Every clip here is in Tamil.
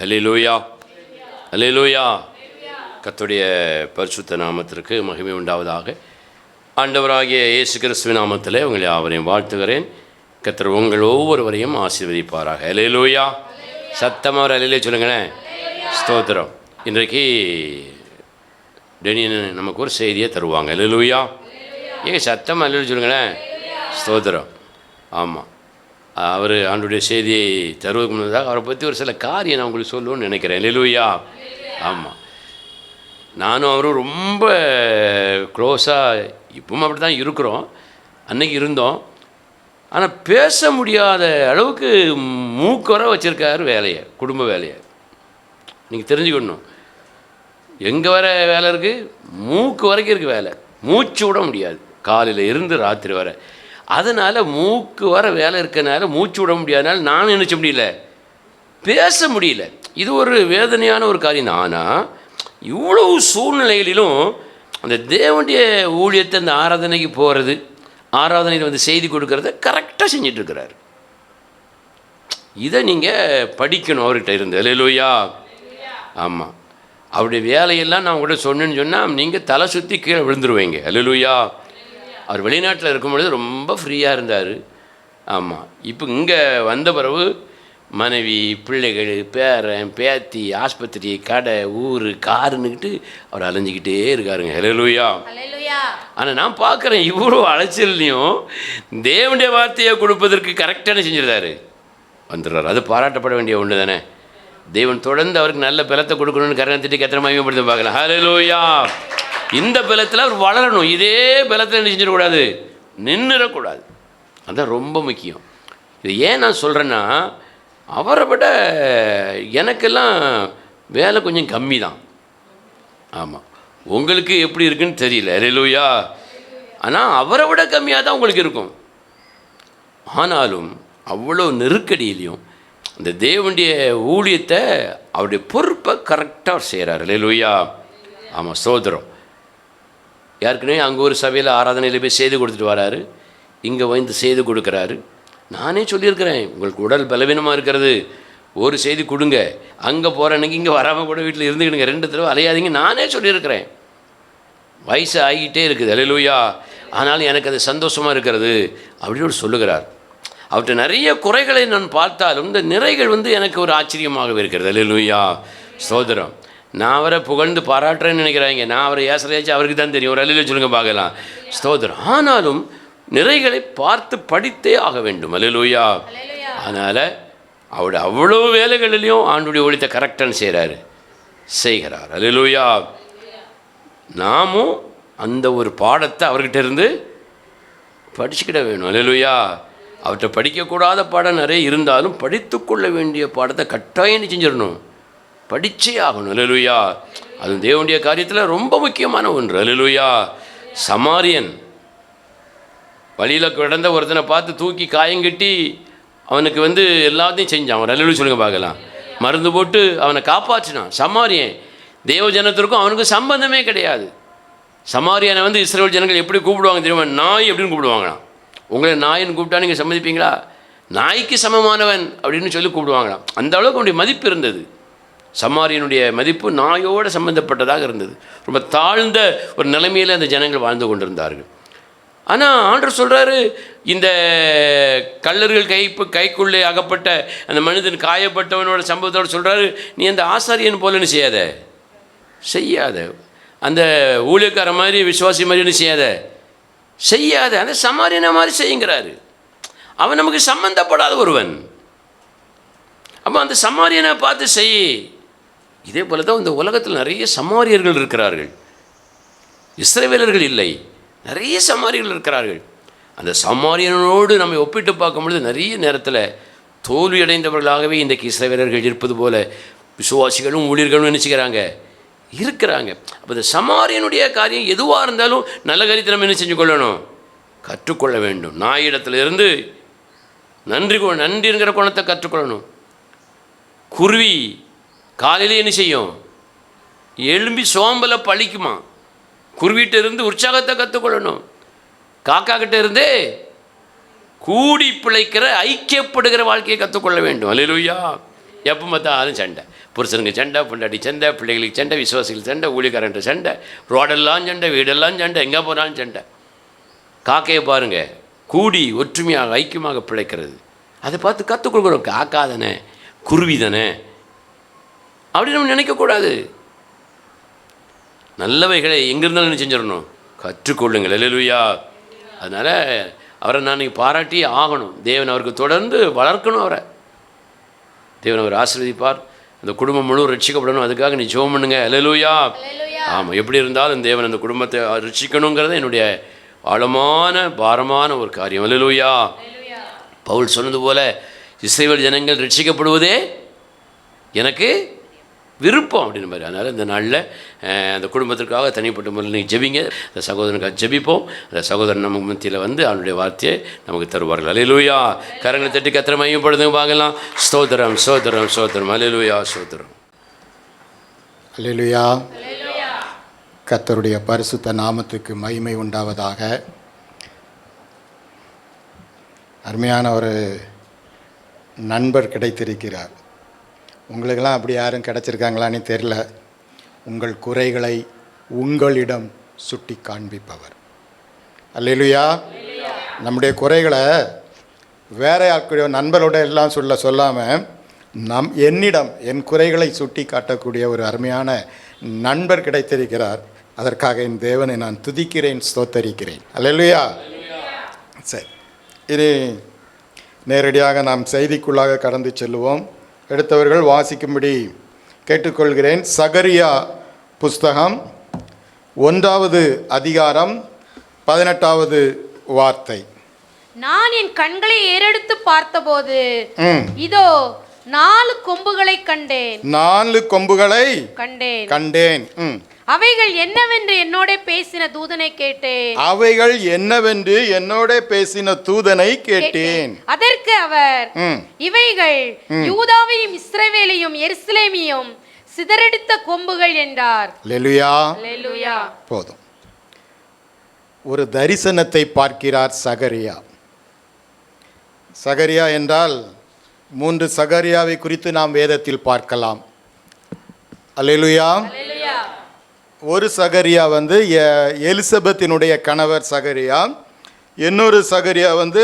அல்லேலூயா, அல்லேலூயா. கர்த்தருடைய பரிசுத்த நாமத்திற்கு மகிமை உண்டாவதாக. ஆண்டவராகிய இயேசு கிறிஸ்துவின் நாமத்திலே உங்களை யாவரையும் வாழ்த்துகிறேன். கர்த்தர் உங்கள் ஒவ்வொருவரையும் ஆசீர்வதிப்பாராக. அல்லேலூயா. சத்தமாக அல்லேலூயா சொல்லுங்களேன். ஸ்தோத்திரம். இன்றைக்கு டெனியன் நமக்கு ஒரு செய்தியை தருவாங்க. அல்லேலூயா. ஏங்க சத்தமாக அல்லேலூயா சொல்லுங்களேன். ஸ்தோத்திரம். ஆமாம், அவர் ஆண்டுடைய செய்தியை தருவதற்கு முன்னதாக அவரை பற்றி ஒரு சில காரியம் நான் உங்களுக்கு சொல்லணும்னு நினைக்கிறேன். அல்லேலூயா. ஆமாம், நானும் அவரும் ரொம்ப க்ளோஸாக இப்பவும் அப்படி தான் இருக்கிறோம். அன்றைக்கி இருந்தோம். ஆனால் பேச முடியாத அளவுக்கு மூக்குவர வச்சுருக்காரு வேலையை, குடும்ப வேலையை. நீங்கள் தெரிஞ்சுக்கணும், எங்கே வர வேலை இருக்குது, மூக்கு வரைக்கும் இருக்குது வேலை. மூச்சு விட முடியாது காலையில் இருந்து ராத்திரி வர. அதனால் மூக்கு வர வேலை இருக்கனால மூச்சு விட முடியாதனால நான் நினச்ச முடியல, பேச முடியல. இது ஒரு வேதனையான ஒரு காரியம். ஆனால் இவ்வளவு சூழ்நிலைகளிலும் அந்த தேவனுடைய ஊழியத்தை, அந்த ஆராதனைக்கு போகிறது, ஆராதனையில் வந்து செய்தி கொடுக்கறத கரெக்டாக செஞ்சிட்ருக்கிறார். இதை நீங்கள் படிக்கணும் அவர்கிட்ட இருந்து. அல்லேலூயா. ஆமாம், அவருடைய வேலையெல்லாம் நான் கூட சொன்னேன்னு சொன்னால் நீங்கள் தலை சுற்றி கீழே விழுந்துருவீங்க. அல்லேலூயா. அவர் வெளிநாட்டில் இருக்கும் பொழுது ரொம்ப ஃப்ரீயாக இருந்தார். ஆமாம், இப்போ இங்கே வந்த பிறகு மனைவி, பிள்ளைகள், பேரன், பேத்தி, ஆஸ்பத்திரி, கடை, ஊர், காருன்னுக்கிட்டு அவர் அலைஞ்சிக்கிட்டே இருக்காருங்க. அல்லேலூயா. ஆனால் நான் பார்க்குறேன், இவ்வளோ அலைச்சல்லையும் தேவனுடைய வார்த்தையை கொடுப்பதற்கு கரெக்டான செஞ்சிருந்தாரு, வந்துடுறாரு. அது பாராட்டப்பட வேண்டிய ஒன்று தானே. தேவன் தொடர்ந்து அவருக்கு நல்ல பலத்தை கொடுக்கணும்னு கரணத்திட்டு எத்தனை மகிமைப்படுத்த பார்க்கலாம். அல்லேலூயா. இந்த பலத்தில் அவர் வளரணும். இதே பலத்தில் என்ன செஞ்சிடக்கூடாது, நின்றுடக்கூடாது. அதுதான் ரொம்ப முக்கியம். இது ஏன் நான் சொல்கிறேன்னா, அவரை விட எனக்கெல்லாம் வேலை கொஞ்சம் கம்மி தான். ஆமாம், உங்களுக்கு எப்படி இருக்குன்னு தெரியல. அல்லேலூயா. ஆனால் அவரை விட கம்மியாக தான் உங்களுக்கு இருக்கும். ஆனாலும் அவ்வளோ நெருக்கடியிலையும் அந்த தேவனுடைய ஊழியத்தை, அவருடைய பொறுப்பை கரெக்டாக அவர் செய்கிறார். அல்லேலூயா. ஆமாம், சோதரம். ஏற்கனவே அங்கே ஒரு சபையில் ஆராதனையில் போய் செய்து கொடுத்துட்டு வராரு, இங்கே வந்து செய்து கொடுக்குறாரு. நானே சொல்லியிருக்கிறேன், உங்களுக்கு உடல் பலவீனமாக இருக்கிறது, ஒரு செய்தி கொடுங்க, அங்கே போகிற அன்றைக்கி இங்கே வராமல் கூட வீட்டில் இருந்துக்கிடுங்க, 2 தடவை அலையாதீங்க. நானே சொல்லியிருக்கிறேன். வயசு ஆகிட்டே இருக்குது. அல்லேலூயா. ஆனாலும் எனக்கு அது சந்தோஷமாக இருக்கிறது அப்படின்னு சொல்லுகிறார். அவர்கிட்ட நிறைய குறைகளை நான் பார்த்தாலும் இந்த நிறைகள் வந்து எனக்கு ஒரு ஆச்சரியமாகவே இருக்கிறது. அல்லேலூயா. சோதரம். நான் அவரை புகழ்ந்து பாராட்டுறேன்னு நினைக்கிறாங்க. நான் அவரை ஏசறையாச்சு அவருக்கு தான் தெரியும். ஒரு அல்லேலூயா சொல்லுங்க பார்க்கலாம். ஸ்தோத்திரம். ஆனாலும் நிறைகளை பார்த்து படித்தே ஆக வேண்டும். அல்லேலூயா. அதனால் அவருடைய அவ்வளோ வேலைகளிலையும் ஆண்டுடைய ஊழியத்தை கரெக்டாக செய்கிறார். அல்லேலூயா. நாமும் அந்த ஒரு பாடத்தை அவர்கிட்ட இருந்து படிச்சுக்கிட வேணும். அல்லேலூயா. அவர்கிட்ட படிக்கக்கூடாத பாடம் நிறைய இருந்தாலும் படித்து கொள்ள வேண்டிய பாடத்தை கட்டாயம் செஞ்சிடணும், படித்தே ஆகணும். அல்லேலூயா. அது தேவனுடைய காரியத்தில் ரொம்ப முக்கியமான ஒன்று. அல்லேலூயா. சமாரியன் வழியில் கிடந்த ஒருத்தனை பார்த்து தூக்கி காயங்கட்டி அவனுக்கு வந்து எல்லாத்தையும் செஞ்சான். அவன் அல்லேலூயா சொல்லுங்க பார்க்கலாம். மருந்து போட்டு அவனை காப்பாற்றினான். சமாரியன் தேவ ஜனத்திற்கும் அவனுக்கும் சம்பந்தமே கிடையாது. சமாரியனை வந்து இஸ்ரவேல் ஜனங்கள் எப்படி கூப்பிடுவாங்க தெரியுமா? நாய் அப்படின்னு கூப்பிடுவாங்களாம். உங்களை நாயின்னு கூப்பிட்டா நீங்கள் சம்மதிப்பீங்களா? நாய்க்கு சமமானவன் அப்படின்னு சொல்லி கூப்பிடுவாங்களாம். அந்த அளவுக்கு அவனுடைய மதிப்பு இருந்தது. சமாரியனுடைய மதிப்பு நாயோடு சம்பந்தப்பட்டதாக இருந்தது. ரொம்ப தாழ்ந்த ஒரு நிலைமையில் அந்த ஜனங்கள் வாழ்ந்து கொண்டிருந்தார்கள். ஆனால் ஆண்டவர் சொல்கிறாரு, இந்த கள்ளர்கள் கைக்குள்ளே அகப்பட்ட அந்த மனிதன் காயப்பட்டவனோட சம்பவத்தோடு சொல்கிறாரு, நீ அந்த ஆசாரியன் போலன்னு செய்யாத, அந்த ஊழியக்கார மாதிரி விசுவாசி மாதிரின்னு செய்யாத, அந்த சமாரியனை மாதிரி செய்யுங்கிறாரு. அவன் நமக்கு சம்பந்தப்படாத ஒருவன். அப்போ அந்த சமாரியனை பார்த்து செய். இதே போல தான் இந்த உலகத்தில் நிறைய சமாரியர்கள் இருக்கிறார்கள், இஸ்ரவேலர்கள் இல்லை. நிறைய சமாரியர்கள் இருக்கிறார்கள். அந்த சமாரியனோடு நம்ம ஒப்பிட்டு பார்க்கும்பொழுது நிறைய நேரத்தில் தோல்வியடைந்தவர்களாகவே இன்றைக்கு இஸ்ரவேலர்கள் இருப்பது போல விசுவாசிகளும் ஊழியர்களும் நினச்சிக்கிறாங்க இருக்கிறாங்க. அப்போ இந்த சமாரியனுடைய காரியம் எதுவாக இருந்தாலும் நல்ல காரியத்தை நம்ம என்ன செஞ்சு கொள்ளணும், கற்றுக்கொள்ள வேண்டும். நாயிடத்திலிருந்து நன்றிங்கிற குணத்தை கற்றுக்கொள்ளணும். குருவி காலையில் என்ன செய்யும், எழும்பி சோம்பலை பழிக்குமா. குருவிகிட்ட இருந்து உற்சாகத்தை கற்றுக்கொள்ளணும். காக்கா கிட்ட இருந்தே கூடி பிழைக்கிற ஐக்கியப்படுகிற வாழ்க்கையை கற்றுக்கொள்ள வேண்டும். அல்லேலூயா. எப்போ பார்த்தாலும் சண்டை, புருஷனுக்கு சண்டை, பொண்டாட்டி சண்டை, பிள்ளைகளுக்கு சண்டை, விசுவாசிகளுக்கு சண்டை, ஊழியக்காரன்ட்டு சண்டை, ரோடெல்லாம் சண்டை, வீடெல்லாம் சண்டை, எங்கே போனாலும் சண்டை. காக்கையை பாருங்கள், கூடி ஒற்றுமையாக ஐக்கியமாக பிழைக்கிறது. அதை பார்த்து கற்றுக் கொடுக்குறோம். காக்கா தானே, குருவி தானே அப்படி நம்ம நினைக்கக்கூடாது. நல்லவைகளை எங்கிருந்தாலும் என்ன செஞ்சிடணும், கற்றுக்கொள்ளுங்கள். அல்லேலூயா. அதனால் அவரை நான் பாராட்டி ஆகணும். தேவன் அவருக்கு தொடர்ந்து வளர்க்கணும். தேவன் அவர் ஆசீர்வதிப்பார். அந்த குடும்பம் முழு ரட்சிக்கப்படணும். அதுக்காக நீ ஜெபம் பண்ணுங்க. அல்லேலூயா. ஆமாம், எப்படி இருந்தாலும் தேவன் அந்த குடும்பத்தை ரட்சிக்கணுங்கிறது என்னுடைய ஆழமான பாரமான ஒரு காரியம். அல்லேலூயா. பவுல் சொன்னது போல இஸ்ரவேல் ஜனங்கள் ரட்சிக்கப்படுவதே எனக்கு விருப்பம் அப்படின்னு மாதிரி. அதனால் இந்த நாளில் அந்த குடும்பத்திற்காக தனிப்பட்ட முறையில் நீங்கள் ஜெபிங்க. அந்த சகோதரனுக்காக ஜெபிப்போம். அந்த சகோதரன் நம்ம மத்தியில் வந்து அவனுடைய வார்த்தையை நமக்கு தருவார்கள். அல்லேலூயா. கரங்களை தட்டி கர்த்தரை மையப்படுத்துங்க பார்க்கலாம். ஸ்தோத்திரம் ஸ்தோத்திரம் ஸ்தோத்திரம். அல்லேலூயா ஸ்தோத்திரம். அல்லேலூயா. கர்த்தருடைய பரிசுத்த நாமத்துக்கு மகிமை உண்டாவதாக. அருமையான ஒரு நண்பர் கிடைத்திருக்கிறார். உங்களுக்கெல்லாம் அப்படி யாரும் கிடச்சிருக்காங்களான்னு தெரில. உங்கள் குறைகளை உங்களிடம் சுட்டி காண்பிப்பவர். அல்லேலூயா. நம்முடைய குறைகளை வேற யாருடைய நண்பரோட எல்லாம் சொல்லாமல் என்னிடம் என் குறைகளை சுட்டி காட்டக்கூடிய ஒரு அருமையான நண்பர் கிடைத்திருக்கிறார். அதற்காக என் தேவனை நான் துதிக்கிறேன், ஸ்தோத்தரிக்கிறேன். அல்லேலூயா. சரி, இது நேரடியாக நாம் செய்திக்குள்ளாக கடந்து செல்லுவோம். எடுத்தவர்கள் வாசிக்கும்படி கேட்டுக்கொள்கிறேன். சகரியா புஸ்தகம் 1வது அதிகாரம் 18வது வார்த்தை. நான் என் கண்களை ஏறெடுத்து பார்த்தபோது இதோ 4 கொம்புகளை கண்டேன். 4 கொம்புகளை கண்டேன். அவைகள் என்னவென்று என்னோட பேசின தூதனை கேட்டேன். அவைகள் என்னவென்று என்னோட பேசின தூதனை கேட்டேன். அதற்கு அவர், இவைகள் யூதாவையும் இஸ்ரவேலையும் எருசலேமையும் சிதறடித்த கொம்புகள் என்றார். அல்லேலூயா. அல்லேலூயா. போதும். ஒரு தரிசனத்தை பார்க்கிறார் சகரியா. சகரியா என்றால் 3 சகரியாவை குறித்து நாம் வேதத்தில் பார்க்கலாம். அல்லேலூயா. ஒரு சகரியா வந்து எலிசபெத்தினுடைய கணவர் சகரியா. இன்னொரு சகரியா வந்து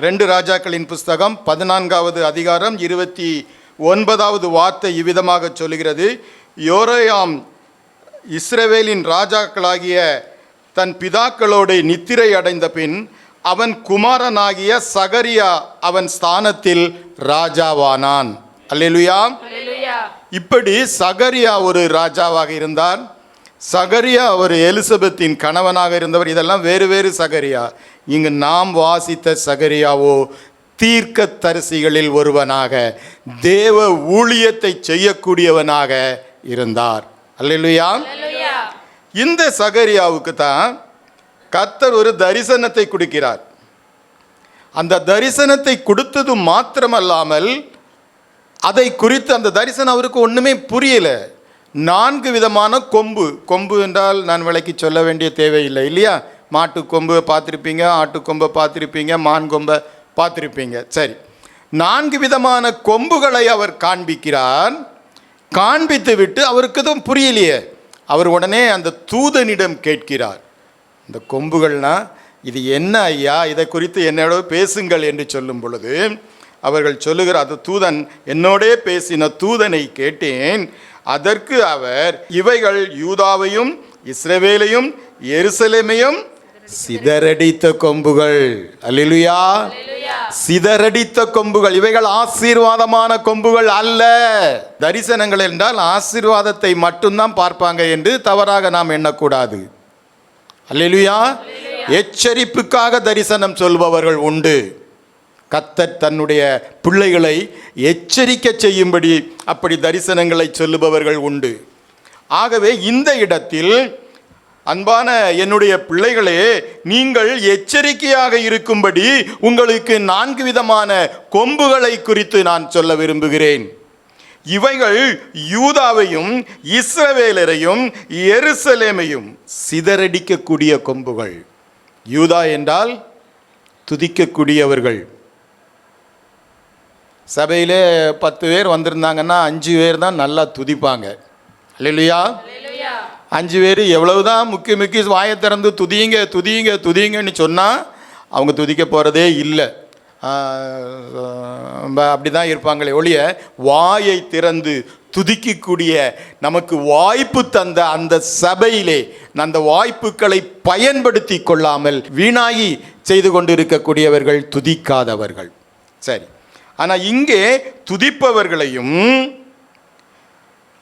2 ராஜாக்களின் புஸ்தகம் 14வது அதிகாரம் 29வது வார்த்தை இவ்விதமாக சொல்கிறது. யோரோயாம் இஸ்ரவேலின் ராஜாக்களாகிய தன் பிதாக்களோடு நித்திரை அடைந்த பின் அவன் குமாரனாகிய சகரியா அவன் ஸ்தானத்தில் ராஜாவானான். அல்லேலூயா. இப்படி சகரியா ஒரு ராஜாவாக இருந்தார். சகரியா ஒரு எலிசபெத்தின் கணவனாக இருந்தவர். இதெல்லாம் வேறு வேறு சகரியா. இங்கு நாம் வாசித்த சகரியாவோ தீர்க்க தரிசிகளில் ஒருவனாக தேவ ஊழியத்தை செய்யக்கூடியவனாக இருந்தார். அல்லேலூயா. இந்த சகரியாவுக்கு தான் கர்த்தர் ஒரு தரிசனத்தை கொடுக்கிறார். அந்த தரிசனத்தை கொடுத்தது மாத்திரமல்லாமல் அதை குறித்து அந்த தரிசனம் அவருக்கு ஒன்றுமே புரியல. 4 விதமான கொம்பு என்றால் நான் விளக்கி சொல்ல வேண்டிய தேவையில்லை இல்லையா? மாட்டு கொம்பு பார்த்துருப்பீங்க, ஆட்டு கொம்பை பார்த்துருப்பீங்க, மான் கொம்பை பார்த்துருப்பீங்க. சரி, 4 விதமான கொம்புகளை அவர் காண்பிக்கிறார். காண்பித்து விட்டு அவருக்கு தான் புரியலையே. அவர் உடனே அந்த தூதனிடம் கேட்கிறார், இந்த கொம்புகள்னா இது என்ன ஐயா, இதை குறித்து என்னோட பேசுங்கள் என்று சொல்லும் பொழுது அவர்கள் சொல்லுகிறார், அது தூதன் என்னோடே பேசின தூதனை கேட்டேன். அதற்கு அவர், இவைகள் யூதாவையும் இஸ்ரவேலையும் எருசலேமையும் சிதறடித்த கொம்புகள். அல்லேலூயா. சிதறடித்த கொம்புகள். இவைகள் ஆசீர்வாதமான கொம்புகள் அல்ல. தரிசனங்கள் என்றால் ஆசீர்வாதத்தை மட்டும்தான் பார்ப்பாங்க என்று தவறாக நாம் எண்ணக்கூடாது. அல்லேலூயா. எச்சரிப்புக்காக தரிசனம் சொல்பவர்கள் உண்டு. கர்த்தர் தன்னுடைய பிள்ளைகளை எச்சரிக்க செய்யும்படி அப்படி தரிசனங்களை சொல்லுபவர்கள் உண்டு. ஆகவே இந்த இடத்தில் அன்பான என்னுடைய பிள்ளைகளே, நீங்கள் எச்சரிக்கையாக இருக்கும்படி உங்களுக்கு 4 விதமான கொம்புகளை குறித்து நான் சொல்ல விரும்புகிறேன். இவைகள் யூதாவையும் இஸ்ரவேலரையும் எருசலேமையும் சிதறடிக்கக்கூடிய கொம்புகள். யூதா என்றால் துதிக்கக்கூடியவர்கள், சபையிலே 10 பேர் வந்திருந்தாங்கன்னா 5 பேர் தான் நல்லா துதிப்பாங்க. அல்லேலூயா. 5 பேர் எவ்வளவுதான் முக்கி வாயை திறந்து துதியுங்க துதியுங்க துதியுங்கன்னு சொன்னால் அவங்க துதிக்க போகிறதே இல்லை. அப்படி தான் இருப்பாங்களே ஒழிய வாயை திறந்து துதிக்கக்கூடிய நமக்கு வாய்ப்பு தந்த அந்த சபையிலே அந்த வாய்ப்புகளை பயன்படுத்தி கொள்ளாமல் வீணாகி செய்து கொண்டு இருக்கக்கூடியவர்கள் துதிக்காதவர்கள். சரி, ஆனால் இங்கே துதிப்பவர்களையும்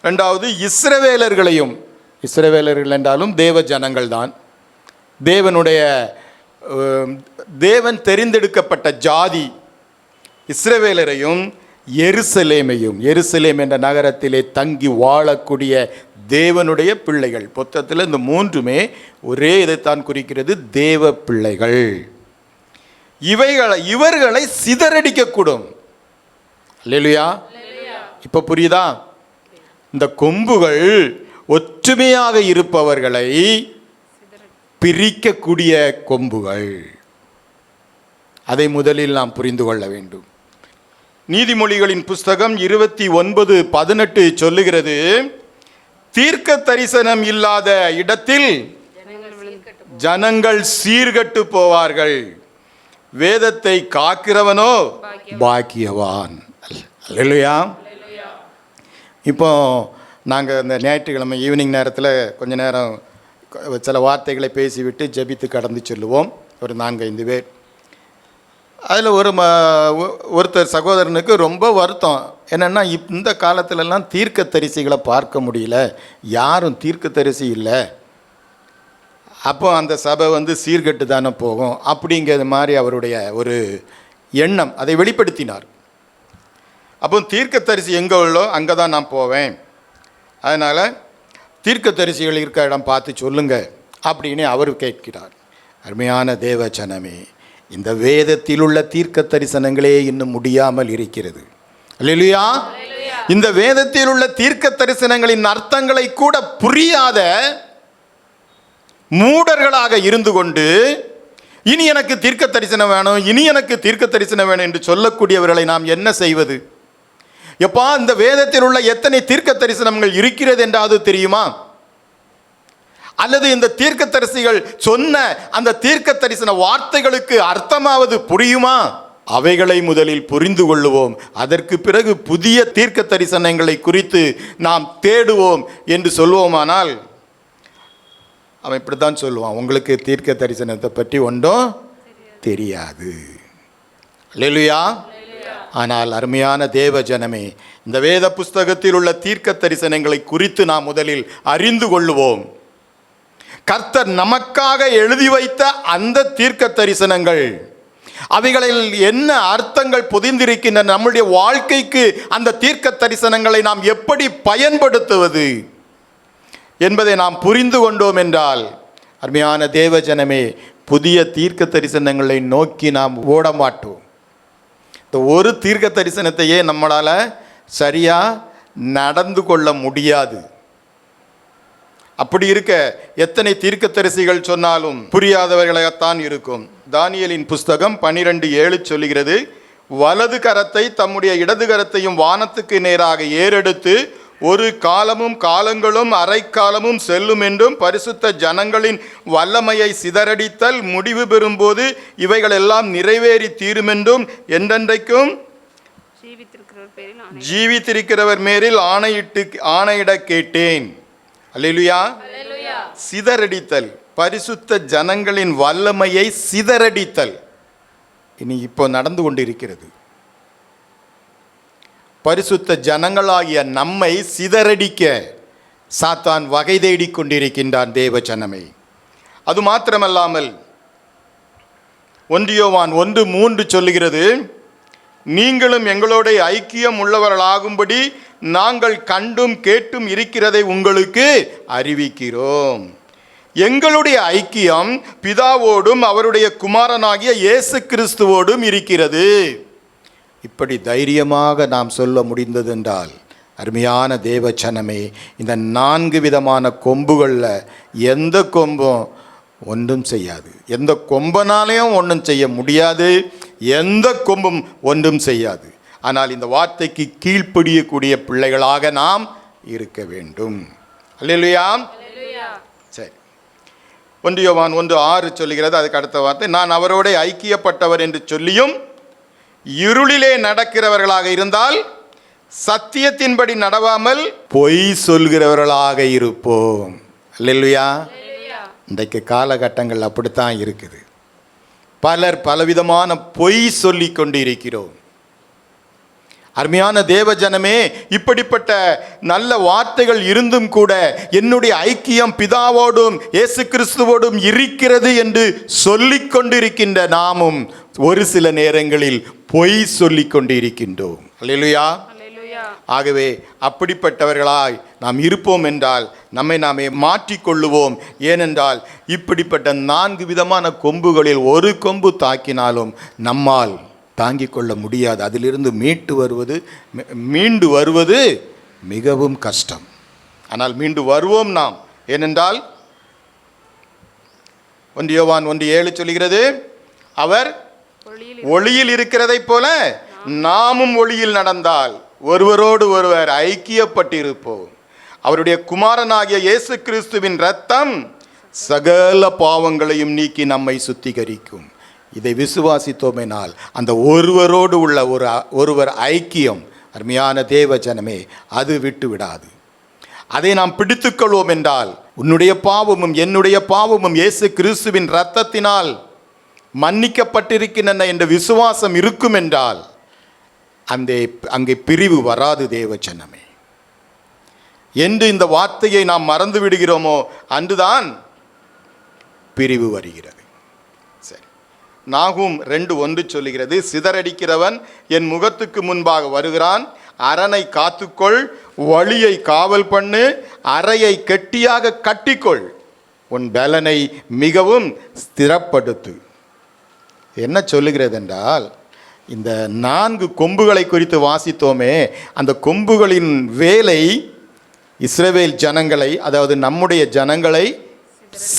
ரெண்டாவது இஸ்ரவேலர்களையும், இஸ்ரவேலர்கள் என்றாலும் தேவ ஜனங்கள் தான், தேவன் தெரிந்தெடுக்கப்பட்ட ஜாதி இஸ்ரவேலரையும் எருசலேமையும், எருசலேம் என்ற நகரத்திலே தங்கி வாழக்கூடிய தேவனுடைய பிள்ளைகள். மொத்தத்தில் இந்த மூன்றுமே ஒரே இதைத்தான் குறிக்கிறது, தேவ பிள்ளைகள். இவர்களை சிதறடிக்கக்கூடும். அல்லேலூயா. இப்போ புரியுதா? இந்த கொம்புகள் ஒற்றுமையாக இருப்பவர்களை பிரிக்கக்கூடிய கொம்புகள். அதை முதலில் நாம் புரிந்து கொள்ள வேண்டும். நீதிமொழிகளின் புஸ்தகம் 29:18 சொல்லுகிறது, தீர்க்க தரிசனம் இல்லாத இடத்தில் ஜனங்கள் சீர்கட்டு போவார்கள், வேதத்தை காக்கிறவனோ பாக்கியவான். அல்லேலூயா. இப்போ நாங்கள் இந்த ஞாயிற்றுக்கிழமை ஈவினிங் நேரத்தில் கொஞ்ச நேரம் சில வார்த்தைகளை பேசிவிட்டு ஜெபித்து கடந்து சொல்லுவோம், ஒரு 4-5 பேர். அதில் ஒருத்தர் சகோதரனுக்கு ரொம்ப வருத்தம் என்னென்னா, இந்த காலத்திலலாம் தீர்க்க தரிசிகளை பார்க்க முடியல, யாரும் தீர்க்க தரிசி இல்லை, அப்போ அந்த சபை சீர்கட்டு தானே போகும் அப்படிங்கிறது மாதிரி அவருடைய ஒரு எண்ணம், அதை வெளிப்படுத்தினார். அப்போ தீர்க்க தரிசி எங்கே உள்ளோ அங்கே தான் நான் போவேன், அதனால் தீர்க்க தரிசிகள் இருக்க இடம் பார்த்து சொல்லுங்க அப்படின்னு அவர் கேட்கிறார். அருமையான தேவ ஜனமே, இந்த வேதத்தில் உள்ள தீர்க்க தரிசனங்களே இன்னும் முடியாமல் இருக்கிறது. அல்லேலூயா. இந்த வேதத்தில் உள்ள தீர்க்க தரிசனங்களின் அர்த்தங்களை கூட புரியாத மூடர்களாக இருந்து கொண்டு இனி எனக்கு தீர்க்க தரிசனம் வேணும், இனி எனக்கு தீர்க்க தரிசனம் வேணும் என்று சொல்லக்கூடியவர்களை நாம் என்ன செய்வது? எப்பா, இந்த வேதத்தில் உள்ள எத்தனை தீர்க்க தரிசனங்கள் இருக்கிறது என்றாவது தெரியுமா? அல்லது இந்த தீர்க்க தரிசிகள் சொன்ன அந்த தீர்க்க தரிசன வார்த்தைகளுக்கு அர்த்தமாவது புரியுமா? அவைகளை முதலில் புரிந்து கொள்ளுவோம், அதற்கு பிறகு புதிய தீர்க்க தரிசனங்களை குறித்து நாம் தேடுவோம் என்று சொல்வோமானால் அவன் இப்படித்தான் சொல்லுவான், உங்களுக்கு தீர்க்க தரிசனத்தை பற்றி ஒன்றும் தெரியாது. அல்லேலூயா. ஆனால் அருமையான தேவ ஜனமே, இந்த வேத புஸ்தகத்தில் உள்ள தீர்க்க தரிசனங்களை குறித்து நாம் முதலில் அறிந்து கொள்ளுவோம். கர்த்தர் நமக்காக எழுதி வைத்த அந்த தீர்க்க தரிசனங்கள், அவைகளில் என்ன அர்த்தங்கள் பொதிந்திருக்கின்றன, நம்முடைய வாழ்க்கைக்கு அந்த தீர்க்க தரிசனங்களை நாம் எப்படி பயன்படுத்துவது என்பதை நாம் புரிந்து கொண்டோம் என்றால், அருமையான தேவ ஜனமே, புதிய தீர்க்க தரிசனங்களை நோக்கி நாம் ஓட மாட்டோம். இந்த ஒரு தீர்க்க தரிசனத்தையே நம்மளால் சரியாக நடந்து கொள்ள முடியாது. அப்படி இருக்க எத்தனை தீர்க்க தரிசிகள் சொன்னாலும் புரியாதவர்களாகத்தான் இருக்கும். தானியேலின் புஸ்தகம் 12:7 சொல்லுகிறது, வலது கரத்தை தம்முடைய இடது கரத்தையும் வானத்துக்கு நேராக ஏறெடுத்து ஒரு காலமும் காலங்களும் அரைக்காலமும் செல்லும் என்றும் பரிசுத்த ஜனங்களின் வல்லமையை சிதறடித்தல் முடிவு பெறும்போது இவைகள் எல்லாம் நிறைவேறி தீருமென்றும் என்றென்றைக்கும் ஜீவித்திருக்கிறவர் மேரில் ஆணையிட கேட்டேன். அல்லேலூயா. சிதறடித்தல், பரிசுத்த ஜனங்களின் வல்லமையை சிதறடித்தல் இனி இப்போ நடந்து கொண்டிருக்கிறது. பரிசுத்த ஜனங்களாகிய நம்மை சிதறடிக்க சாத்தான் வகை தேடிக் கொண்டிருக்கின்றான் தேவ ஜனமே. அது மாத்திரமல்லாமல் 1 யோவான் 1:3 சொல்லுகிறது, நீங்களும் எங்களோட ஐக்கியம் உள்ளவர்களாகும்படி நாங்கள் கண்டும் கேட்டும் இருக்கிறதை உங்களுக்கு அறிவிக்கிறோம். எங்களுடைய ஐக்கியம் பிதாவோடும் அவருடைய குமாரனாகிய இயேசு கிறிஸ்துவோடும் இருக்கிறது. இப்படி தைரியமாக நாம் சொல்ல முடிந்தது என்றால், அருமையான தேவ ஜனமே, இந்த 4 விதமான கொம்புகளில் எந்த கொம்பும் ஒன்றும் செய்யாது, எந்த கொம்பனாலையும் ஒன்றும் செய்ய முடியாது, எந்த கொம்பும் ஒன்றும் செய்யாது. ஆனால் இந்த வார்த்தைக்கு கீழ்ப்படியக்கூடிய பிள்ளைகளாக நாம் இருக்க வேண்டும். அல்லேலூயா. சரி, 1 யோவான் 1:6 சொல்லுகிறது. அதுக்கு அடுத்த வார்த்தை, நான் அவரோட ஐக்கியப்பட்டவர் என்று சொல்லியும் இருளிலே நடக்கிறவர்களாக இருந்தால் சத்தியத்தின்படி நடவாமல் பொய் சொல்கிறவர்களாக இருப்போம். அல்லேலூயா. இன்றைக்கு காலகட்டங்கள் அப்படித்தான் இருக்குது. பலர் பலவிதமான பொய் சொல்லி கொண்டு இருக்கிறோம். அருமையான தேவ ஜனமே, இப்படிப்பட்ட நல்ல வார்த்தைகள் இருந்தும் கூட என்னுடைய ஐக்கியம் பிதாவோடும் இயேசு கிறிஸ்துவோடும் இருக்கிறது என்று சொல்லிக் கொண்டிருக்கின்ற நாமும் ஒரு சில நேரங்களில் பொய் சொல்லிக் கொண்டு இருக்கின்றோம். அல்லேலூயா. ஆகவே அப்படிப்பட்டவர்களாய் நாம் இருப்போம் என்றால் நம்மை நாமே மாற்றிக்கொள்ளுவோம். ஏனென்றால் இப்படிப்பட்ட 4 விதமான கொம்புகளில் ஒரு கொம்பு தாக்கினாலும் நம்மால் தாங்கிக் கொள்ள முடியாது. அதிலிருந்து மீண்டு வருவது மிகவும் கஷ்டம். ஆனால் மீண்டு வருவோம் நாம். ஏனென்றால் 1 யோவான் 1:7 சொல்கிறது, அவர் ஒளியில் இருக்கிறதைப் போல நாமும் ஒளியில் நடந்தால் ஒருவரோடு ஒருவர் ஐக்கியப்பட்டிருப்போம். அவருடைய குமாரனாகிய இயேசு கிறிஸ்துவின் இரத்தம் சகல பாவங்களையும் நீக்கி நம்மை சுத்திகரிக்கும். இதை விசுவாசித்தோமெனால் அந்த ஒருவரோடு உள்ள ஒருவர் ஐக்கியம், அருமையான தேவ ஜனமே, அது விட்டு விடாது. அதை நாம் பிடித்துக்கொள்வோம் என்றால் உன்னுடைய பாவமும் என்னுடைய பாவமும் இயேசு கிறிஸ்துவின் இரத்தத்தினால் மன்னிக்கப்பட்டிருக்கின்றன என்ற விசுவாசம் இருக்கும் என்றால் அங்கே பிரிவு வராது. தேவ ஜனமே, என்று இந்த வார்த்தையை நாம் மறந்து விடுகிறோமோ அன்றுதான் பிரிவு வருகிறது. சரி, நாகூம் 2:1 சொல்லுகிறது, சிதறடிக்கிறவன் என் முகத்துக்கு முன்பாக வருகிறான், அரணை காத்துக்கொள், வழியை காவல் பண்ணு, அறையை கெட்டியாக கட்டிக்கொள், உன் பலனை மிகவும் ஸ்திரப்படுத்து. என்ன சொல்லுகிறது என்றால், இந்த 4 கொம்புகளை குறித்து வாசித்தோமே, அந்த கொம்புகளின் வேலை இஸ்ரவேல் ஜனங்களை, அதாவது நம்முடைய ஜனங்களை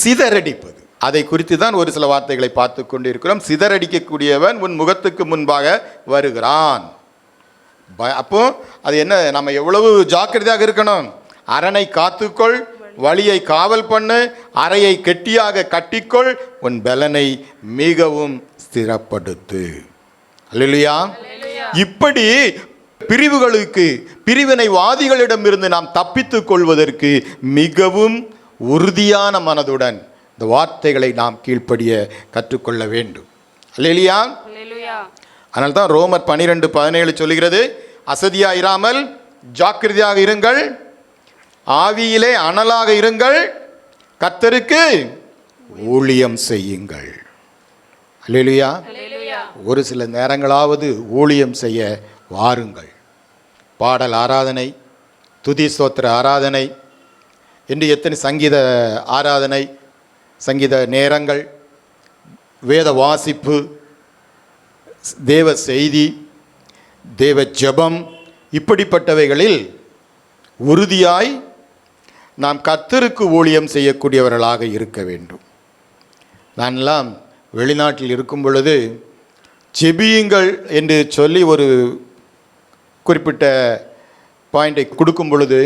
சிதறடிப்பது. அதை குறித்து தான் ஒரு சில வார்த்தைகளை பார்த்து கொண்டு இருக்கிறோம். சிதறடிக்கக்கூடியவன் உன் முகத்துக்கு முன்பாக வருகிறான். அப்போ அது என்ன, நம்ம எவ்வளவு ஜாக்கிரதையாக இருக்கணும். அரணை காத்துக்கொள், வழியை காவல் பண்ணு, அறையை கெட்டியாக கட்டிக்கொள், உன் பலனை மிகவும் ஸ்திரப்படுத்து. அல்லேலூயா. இப்படி பிரிவுகளுக்கு, பிரிவினைவாதிகளிடமிருந்து நாம் தப்பித்துக் கொள்வதற்கு மிகவும் உறுதியான மனதுடன் இந்த வார்த்தைகளை நாம் கீழ்ப்படிய கற்றுக்கொள்ள வேண்டும். அல்லேலூயா. அதனால தான் ரோமர் 12:17 சொல்லுகிறது, அசதியாயிராமல் ஜாக்கிரதையாக இருங்கள், ஆவியிலே அனலாக இருங்கள், கர்த்தருக்கு ஊழியம் செய்யுங்கள். அல்லேலூயா. ஒரு சில நேரங்களாவது ஊழியம் செய்ய வாருங்கள். பாடல் ஆராதனை, துதி ஸ்தோத்திர ஆராதனை என்று எத்தனை சங்கீத ஆராதனை, சங்கீத நேரங்கள், வேத வாசிப்பு, தேவ செய்தி, தேவ ஜெபம், இப்படிப்பட்டவைகளில் உறுதியாய் நாம் கர்த்தருக்கு ஊழியம் செய்யக்கூடியவர்களாக இருக்க வேண்டும். நான்லாம் வெளிநாட்டில் இருக்கும் பொழுது ஜெபியுங்கள் என்று சொல்லி ஒரு குறிப்பிட்ட பாயிண்டை கொடுக்கும் பொழுது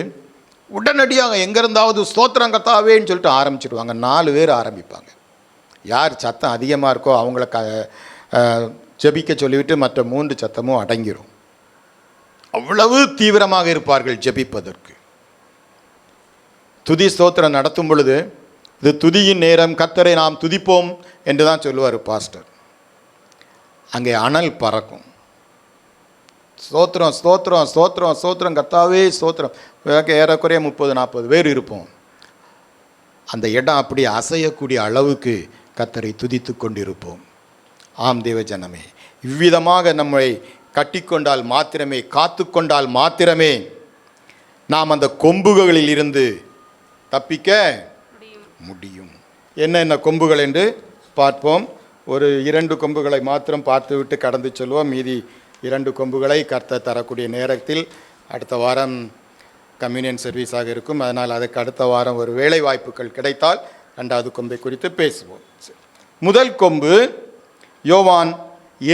உடனடியாக எங்கேருந்தாவது ஸ்தோத்திரம் கர்த்தாவேன்னு சொல்லிட்டு ஆரம்பிச்சிடுவாங்க. 4 பேர் ஆரம்பிப்பாங்க. யார் சத்தம் அதிகமாக இருக்கோ அவங்கள ஜெபிக்க சொல்லிவிட்டு மற்ற 3 சத்தமும் அடங்கிடும். அவ்வளவு தீவிரமாக இருப்பார்கள் ஜெபிப்பதற்கு. துதி ஸ்தோத்திரம் நடத்தும் பொழுது இது துதியின் நேரம், கர்த்தரை நாம் துதிப்போம் என்று தான் சொல்லுவார் பாஸ்டர். அங்கே அனல் பறக்கும். ஸ்தோத்திரம் ஸ்தோத்திரம் ஸ்தோத்திரம் ஸ்தோத்திரம் கர்த்தாவே ஸ்தோத்திரம். ஏறக்குறைய 30-40 பேர் இருப்போம். அந்த இடம் அப்படி அசையக்கூடிய அளவுக்கு கர்த்தரை துதித்து கொண்டிருப்போம். ஆம் தேவ ஜனமே, இவ்விதமாக நம்மை கட்டிக்கொண்டால் மாத்திரமே, காத்து கொண்டால் மாத்திரமே நாம் அந்த கொம்புகளில் இருந்து தப்பிக்க முடியும். என்ன கொம்புகள் என்று பார்ப்போம். ஒரு 2 கொம்புகளை மாத்திரம் பார்த்துவிட்டு கடந்து சொல்வோம். மீதி 2 கொம்புகளை கர்த்தர் தரக்கூடிய நேரத்தில் அடுத்த வாரம் கம்யூனியன் சர்வீஸாக இருக்கும். அதனால் அதுக்கு அடுத்த வாரம் ஒரு வேலை வாய்ப்புகள் கிடைத்தால் 2வது கொம்பை குறித்து பேசுவோம். முதல் கொம்பு யோவான்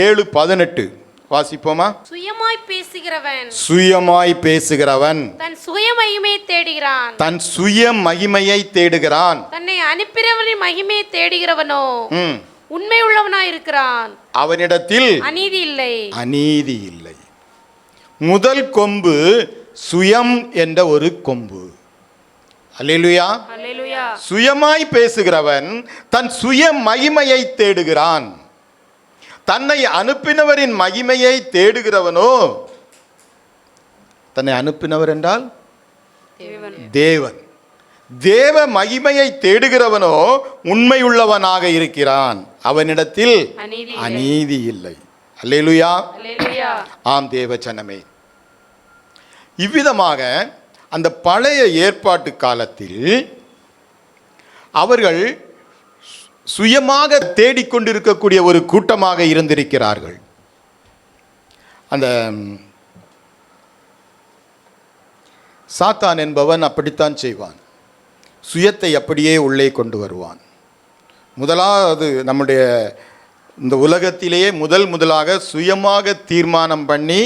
7:18 வாசிப்போமா? சுயமாய் பேசுகிறவன் சுயமாய் பேசுகிறவன் தன் சுயமகிமையை தேடுகிறான். தன் சுய மகிமையை தேடுகிறான். தன்னை அனுப்பினவரின் மகிமையை தேடுகிறவனோ ம். உண்மை உள்ளவனாய் இருக்கிறான். அவனிடத்தில் அநீதி இல்லை. அநீதி இல்லை. முதல் கொம்பு சுயம் என்ற ஒரு கொம்பு. அல்லேலூயா. அல்லேலூயா. சுயமாய் பேசுகிறவன் தன் சுய மகிமையை தேடுகிறான். தன்னை அனுப்பினவரின் மகிமையை தேடுகிறவனோ, தன்னை அனுப்பினவர் என்றால் தேவன், தேவ மகிமையை தேடுகிறவனோ உண்மையுள்ளவனாக இருக்கிறான். அவனிடத்தில் அநீதி இல்லை. அல்லேலூயா. அல்லேலூயா. ஆம் தேவ ஜனமே, இவ்விதமாக அந்த பழைய ஏற்பாட்டு காலத்தில் அவர்கள் சுயமாக தேடிக்கொண்டிருக்கக்கூடிய ஒரு கூட்டமாக இருந்திருக்கிறார்கள். அந்த சாத்தான் என்பவன் அப்படித்தான் செய்வான். சுயத்தை அப்படியே உள்ளே கொண்டு வருவான். முதலாவது நம்முடைய இந்த உலகத்திலேயே முதலாக சுயமாக தீர்மானம் பண்ணி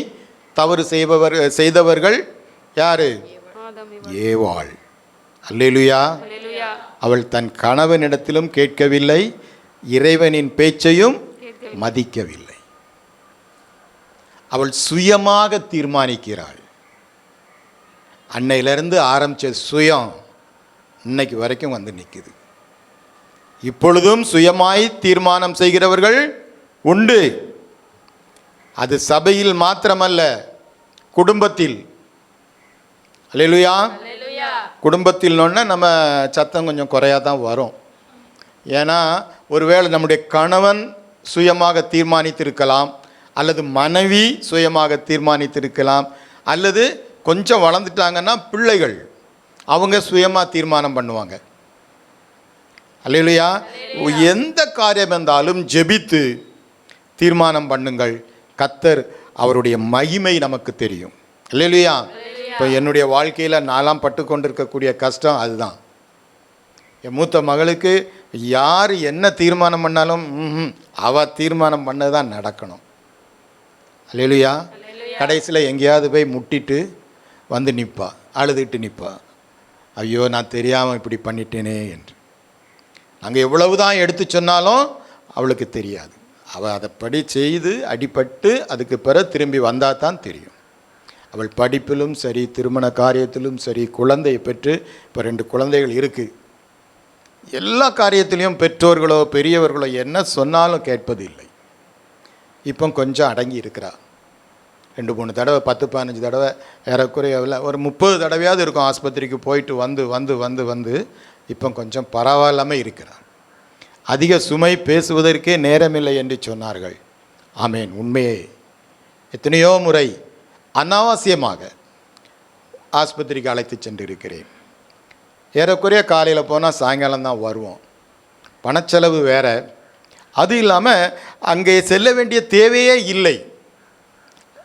தவறு செய்தவர்கள் யாரு? ஏவாள். அல்லேலூயா. அவள் தன் கணவனிடத்திலும் கேட்கவில்லை, இறைவனின் பேச்சையும் மதிக்கவில்லை. அவள் சுயமாக தீர்மானிக்கிறாள். அன்னையிலிருந்து ஆரம்பிச்ச சுயம் இன்னைக்கு வரைக்கும் வந்து நிற்குது. இப்பொழுதும் சுயமாய் தீர்மானம் செய்கிறவர்கள் உண்டு. அது சபையில் மாத்திரமல்ல, குடும்பத்தில். அல்லேலூயா. குடும்பத்தில் நம்ம சத்தம் கொஞ்சம் குறையாக தான் வரும். ஏன்னா ஒருவேளை நம்முடைய கணவன் சுயமாக தீர்மானித்திருக்கலாம், அல்லது மனைவி சுயமாக தீர்மானித்திருக்கலாம், அல்லது கொஞ்சம் வளர்ந்துட்டாங்கன்னா பிள்ளைகள் அவங்க சுயமாக தீர்மானம் பண்ணுவாங்க. அல்லேலூயா. எந்த காரியம் இருந்தாலும் ஜெபித்து தீர்மானம் பண்ணுங்கள். கர்த்தர் அவருடைய மகிமை நமக்கு தெரியும். அல்லேலூயா. இப்போ என்னுடைய வாழ்க்கையில் நான்லாம் பட்டு கொண்டிருக்கக்கூடிய கஷ்டம் அதுதான். என் மூத்த மகளுக்கு யார் என்ன தீர்மானம் பண்ணாலும் அவள் தீர்மானம் பண்ணது தான் நடக்கணும். அல்லேலூயா. கடைசியில் எங்கேயாவது போய் முட்டிட்டு வந்து நிற்பா, அழுதுட்டு நிற்பா, ஐயோ நான் தெரியாமல் இப்படி பண்ணிட்டேனே என்று. நாங்கள் எவ்வளவு தான் எடுத்து சொன்னாலும் அவளுக்கு தெரியாது. அவள் அதைப்படி செய்து அடிபட்டு அதுக்கு பிறகு திரும்பி வந்தால் தான் தெரியும். அவள் படிப்பிலும் சரி, திருமண காரியத்திலும் சரி, குழந்தையை பெற்று இப்போ 2 குழந்தைகள் இருக்குது. எல்லா காரியத்திலையும் பெற்றோர்களோ பெரியவர்களோ என்ன சொன்னாலும் கேட்பதில்லை. இப்போ கொஞ்சம் அடங்கி இருக்கிறா. 2-3 தடவை 10-15 தடவை ஏறக்குறைய ஒரு 30 தடவையாவது இருக்கும் ஆஸ்பத்திரிக்கு போயிட்டு வந்து வந்து வந்து வந்து இப்போ கொஞ்சம் பரவாயில்லாமல் இருக்கிறார். அதிக சுமை பேசுவதற்கே நேரமில்லை என்று சொன்னார்கள். ஆமேன், உண்மையே. எத்தனையோ முறை அனாவசியமாக ஆஸ்பத்திரிக்கு அழைத்து சென்றிருக்கிறேன். ஏறக்குறைய காலையில் போனால் சாயங்காலம் தான் வருவோம். பணச்செலவு வேறு. அது இல்லாமல் அங்கே செல்ல வேண்டிய தேவையே இல்லை.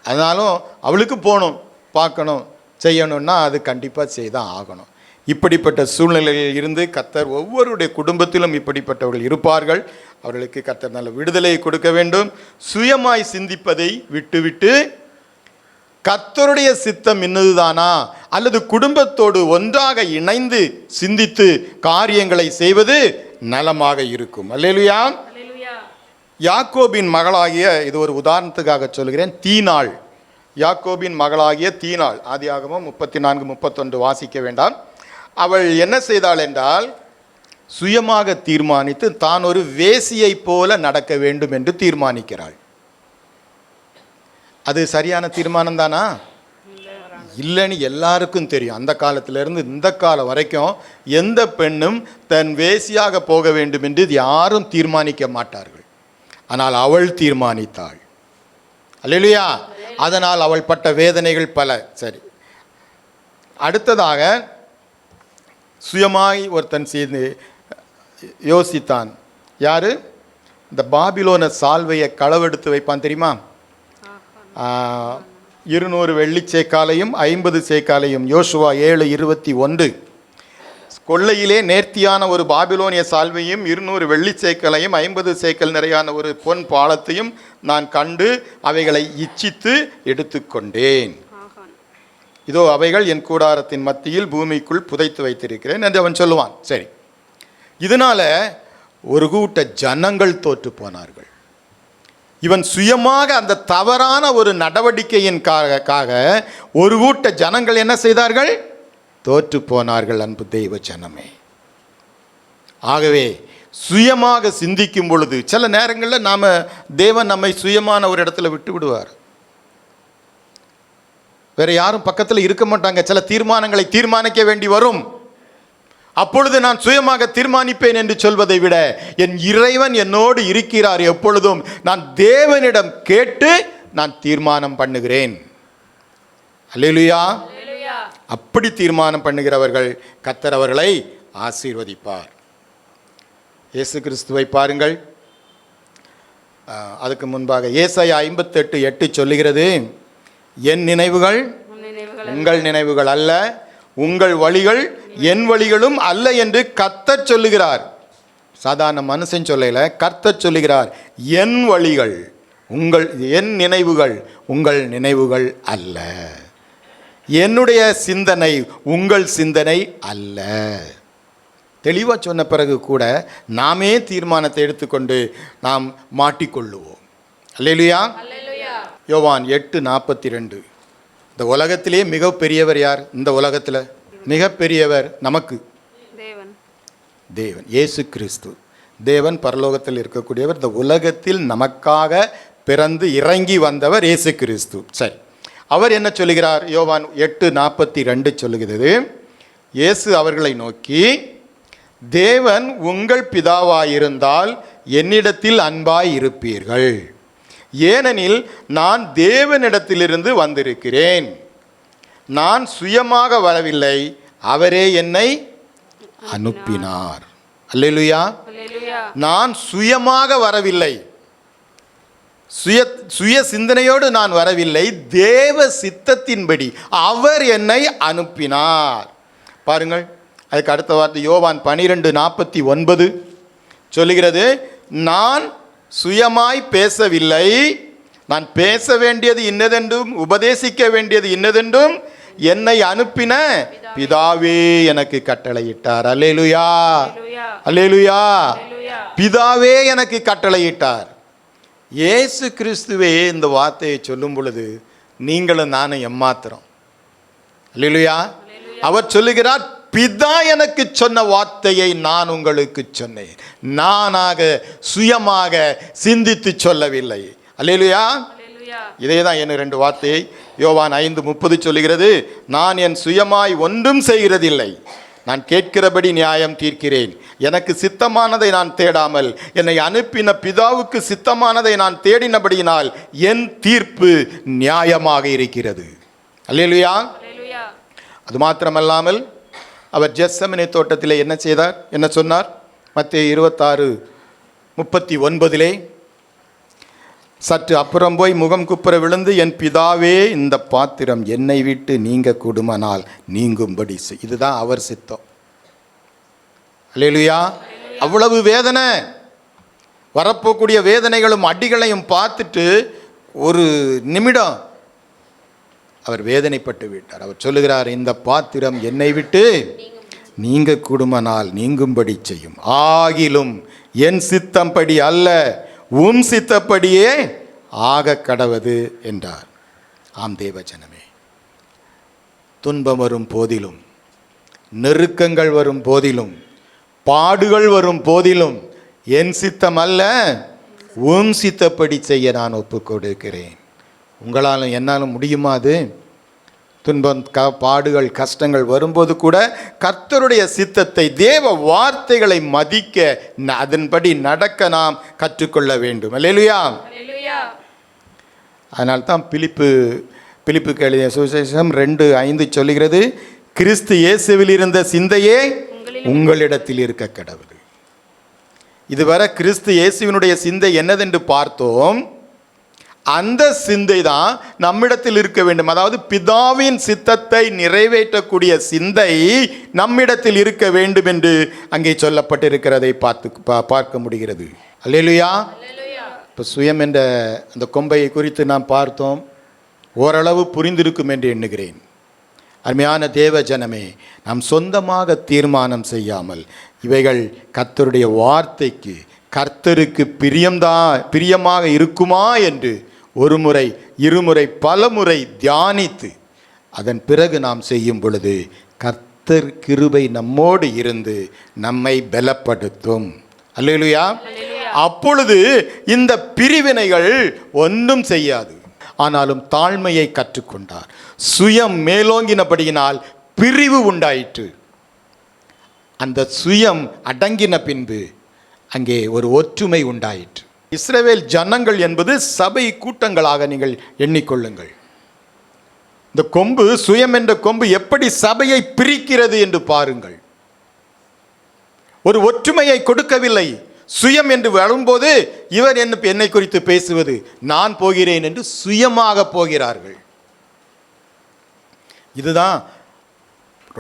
அதனாலும் அவளுக்கு போகணும், பார்க்கணும், செய்யணும்னா அது கண்டிப்பாக செய்தான் ஆகணும். இப்படிப்பட்ட சூழ்நிலையில் இருந்து கர்த்தர் ஒவ்வொருடைய குடும்பத்திலும் இப்படிப்பட்டவர்கள் இருப்பார்கள். அவர்களுக்கு கர்த்தர் நல்ல விடுதலையை கொடுக்க வேண்டும். சுயமாய் சிந்திப்பதை விட்டுவிட்டு கர்த்தருடைய சித்தம் இன்னதுதானா, அல்லது குடும்பத்தோடு ஒன்றாக இணைந்து சிந்தித்து காரியங்களை செய்வது நலமாக இருக்கும். அல்லேலூயா. யாக்கோபின் மகளாகிய, இது ஒரு உதாரணத்துக்காக சொல்கிறேன், தீனாள். யாக்கோபின் மகளாகிய தீனாள், ஆதியாகமம் 34-31 வாசிக்க வேண்டாம். அவள் என்ன செய்தாள் என்றால், சுயமாக தீர்மானித்து தான் ஒரு வேசியை போல நடக்க வேண்டும் என்று தீர்மானிக்கிறாள். அது சரியான தீர்மானம் தானா? இல்லைன்னு எல்லாருக்கும் தெரியும். அந்த காலத்திலிருந்து இந்த காலம் வரைக்கும் எந்த பெண்ணும் தன் வேசியாக போக வேண்டும் என்று யாரும் தீர்மானிக்க மாட்டார்கள். ஆனால் அவள் தீர்மானித்தாள். அல்லேலூயா. அதனால் அவள் பட்ட வேதனைகள் பல. சரி, அடுத்ததாக சுயமாய் ஒருத்தன் செய்து யோசித்தான். யாரு? இந்த பாபிலோன சால்வையை களவெடுத்து வைப்பான் தெரியுமா? 200 வெள்ளி சேக்காலையும் 50 சேக்காலையும். யோசுவா 7:21. கொள்ளையிலே நேர்த்தியான ஒரு பாபிலோனிய சால்வையும் 200 வெள்ளி சேக்கலையும் 50 சேக்கல் நிறையான ஒரு பொன் பாலத்தையும் நான் கண்டு அவைகளை இச்சித்து எடுத்துக்கொண்டேன். இதோ அவைகள் என் கூடாரத்தின் மத்தியில் பூமிக்குள் புதைத்து வைத்திருக்கிறேன் என்று அவன் சொல்லுவான். சரி, இதனால ஒரு கூட்ட ஜனங்கள் தோற்று போனார்கள். இவன் சுயமாக அந்த தவறான ஒரு நடவடிக்கையின் காக ஒரு கூட்ட ஜனங்கள் என்ன செய்தார்கள்? தோற்று போனார்கள். அன்பு தெய்வ ஜனமே, ஆகவே சுயமாக சிந்திக்கும் பொழுது சில நேரங்களில் தேவன் நம்மை சுயமான ஒரு இடத்துல விட்டு விடுவார். வேற யாரும் பக்கத்தில் இருக்க மாட்டாங்க. சில தீர்மானங்களை தீர்மானிக்க வேண்டி வரும். அப்பொழுது நான் சுயமாக தீர்மானிப்பேன் என்று சொல்வதை விட என் இறைவன் என்னோடு இருக்கிறார், எப்பொழுதும் நான் தேவனிடம் கேட்டு நான் தீர்மானம் பண்ணுகிறேன். அல்லேலூயா. அப்படி தீர்மானம் பண்ணுகிறவர்கள் கர்த்தர் அவர்களை ஆசீர்வதிப்பார். இயேசு கிறிஸ்துவை பாருங்கள். அதுக்கு முன்பாக ஏசாயா 58:8 சொல்லுகிறது, என் நினைவுகள் உங்கள் நினைவுகள் அல்ல, உங்கள் வழிகள் என் வழிகளும் அல்ல என்று கர்த்தர் சொல்லுகிறார். சாதாரண மனுஷன் சொல்லல, கர்த்தர் சொல்லுகிறார், என் வழிகள் என் நினைவுகள் உங்கள் நினைவுகள் அல்ல, என்னுடைய சிந்தனை உங்கள் சிந்தனை அல்ல. தெளிவாக சொன்ன பிறகு கூட நாமே தீர்மானத்தை எடுத்துக்கொண்டு நாம் மாட்டிக்கொள்ளுவோம். அல்லேலூயா. யோவான் 8:42. இந்த உலகத்திலே மிக பெரியவர் யார்? இந்த உலகத்தில் மிக பெரியவர் நமக்கு தேவன், இயேசு கிறிஸ்து. தேவன் பரலோகத்தில் இருக்கக்கூடியவர். இந்த உலகத்தில் நமக்காக பிறந்து இறங்கி வந்தவர் இயேசு கிறிஸ்து. சரி, அவர் என்ன சொல்லுகிறார்? யோவான் 8:42 சொல்லுகிறது, இயேசு அவர்களை நோக்கி, தேவன் உங்கள் பிதாவாயிருந்தால் என்னிடத்தில் அன்பாய் இருப்பீர்கள், ஏனெனில் நான் தேவனிடத்திலிருந்து வந்திருக்கிறேன், நான் சுயமாக வரவில்லை, அவரே என்னை அனுப்பினார். அல்லேலூயா. நான் சுயமாக வரவில்லை, சுய சிந்தனையோடு நான் வரவில்லை, தேவ சித்தத்தின்படி அவர் என்னை அனுப்பினார். பாருங்கள், அதுக்கு அடுத்த வார்த்தை யோவான் 12:49 சொல்லுகிறது, நான் சுயமாய் பேசவில்லை, நான் பேச வேண்டியது இன்னதென்றும் உபதேசிக்க வேண்டியது இன்னதென்றும் என்னை அனுப்பின பிதாவே எனக்கு கட்டளையிட்டார். அல்லேலூயா, அல்லேலூயா. பிதாவே எனக்கு கட்டளையிட்டார். இயேசு கிறிஸ்துவே இந்த வார்த்தையை சொல்லும் பொழுது நீங்களும் நானும் எம்மாத்திரம். அல்லேலூயா. அவர் சொல்லுகிறார், பிதா எனக்கு சொன்ன வார்த்தையை நான் உங்களுக்கு சொன்னேன், நானாக சுயமாக சிந்தித்து சொல்லவில்லை. அல்லேலூயா. இதே தான் என்ன 2 வார்த்தையை யோவான் 5:30 சொல்லுகிறது, நான் என் சுயமாய் ஒன்றும் செய்கிறதில்லை, நான் கேட்கிறபடி நியாயம் தீர்க்கிறேன், எனக்கு சித்தமானதை நான் தேடாமல் என்னை அனுப்பின பிதாவுக்கு சித்தமானதை நான் தேடினபடியினால் என் தீர்ப்பு நியாயமாக இருக்கிறது. அல்லேலூயா. அது மாத்திரமல்லாமல் அவர் கெத்செமனே தோட்டத்திலே என்ன செய்தார், என்ன சொன்னார்? மத்தேயு 26:39 சற்று அப்புறம் போய் முகம் குப்புற விழுந்து, என் பிதாவே இந்த பாத்திரம் என்னை விட்டு நீங்க கூடுமானால் நீங்கும்படி செய். இதுதான் அவர் சித்தம். அல்லேலூயா. அவ்வளவு வேதனை, வரப்போக்கூடிய வேதனைகளும் அடிகளையும் பார்த்துட்டு ஒரு நிமிடம் அவர் வேதனைப்பட்டு விட்டார். அவர் சொல்லுகிறார், இந்த பாத்திரம் என்னை விட்டு நீங்க கூடுமானால் நீங்கும்படி செய்யும், ஆகிலும் என் சித்தம்படி அல்ல உம் சித்தப்படியே ஆக கடவது என்றார். ஆம் தேவஜனமே, துன்பம் வரும் போதிலும், நெருக்கங்கள் வரும் போதிலும், பாடுகள் வரும் போதிலும் என் சித்தம் அல்ல உம் சித்தப்படி செய்ய நான் ஒப்பு கொடுக்கிறேன். உங்களாலும் என்னாலும் முடியுமா? அது துன்பம், பாடுகள், கஷ்டங்கள் வரும்போது கூட கர்த்தருடைய சித்தத்தை, தேவ வார்த்தைகளை மதிக்க, அதன்படி நடக்க நாம் கற்றுக்கொள்ள வேண்டும். அல்லேலூயா. அதனால்தான் பிலிப்புக்கு எழுதிய சுவிசேஷம் 2:5 சொல்லுகிறது, கிறிஸ்து இயேசுவில் இருந்த சிந்தையே உங்களிடத்தில் இருக்க கடவுள். இதுவரை கிறிஸ்து இயேசுவினுடைய சிந்தை என்னதென்று பார்த்தோம். அந்த சிந்தை தான் நம்மிடத்தில் இருக்க வேண்டும். அதாவது பிதாவின் சித்தத்தை நிறைவேற்றக்கூடிய சிந்தை நம்மிடத்தில் இருக்க வேண்டும் என்று அங்கே சொல்லப்பட்டிருக்கிறதை பார்க்க முடிகிறது. அல்லேலூயா. இப்போ சுயம் என்ற அந்த கொம்பை குறித்து நாம் பார்த்தோம். ஓரளவு புரிந்திருக்கும் என்று எண்ணுகிறேன். அருமையான தேவ ஜனமே, நாம் சொந்தமாக தீர்மானம் செய்யாமல் இவைகள் கர்த்தருடைய வார்த்தைக்கு, கர்த்தருக்கு பிரியமாக இருக்குமா என்று ஒரு முறை, இருமுறை, பலமுறை தியானித்து அதன் பிறகு நாம் செய்யும் பொழுது கர்த்தர் கிருபை நம்மோடு இருந்து நம்மை பலப்படுத்தும். அல்லேலூயா. அப்பொழுது இந்த பிரிவினைகள் ஒன்றும் செய்யாது. ஆனாலும் தாழ்மையை கற்றுக்கொண்டார். சுயம் மேலோங்கினபடியினால் பிரிவு உண்டாயிற்று. அந்த சுயம் அடங்கின பின்பு அங்கே ஒரு ஒற்றுமை உண்டாயிற்று. இஸ்ரவேல் ஜனங்கள் என்பது சபை கூட்டங்களாக நீங்கள் எண்ணிக்கொள்ளுங்கள். இந்த கொம்பு, சுயம் என்ற கொம்பு எப்படி சபையை பிரிக்கிறது என்று பாருங்கள். ஒரு ஒற்றுமையை கொடுக்கவில்லை. சுயம் என்று வரும்போது இவர் என்னை குறித்து பேசுவது, நான் போகிறேன் என்று சுயமாக போகிறார்கள். இதுதான்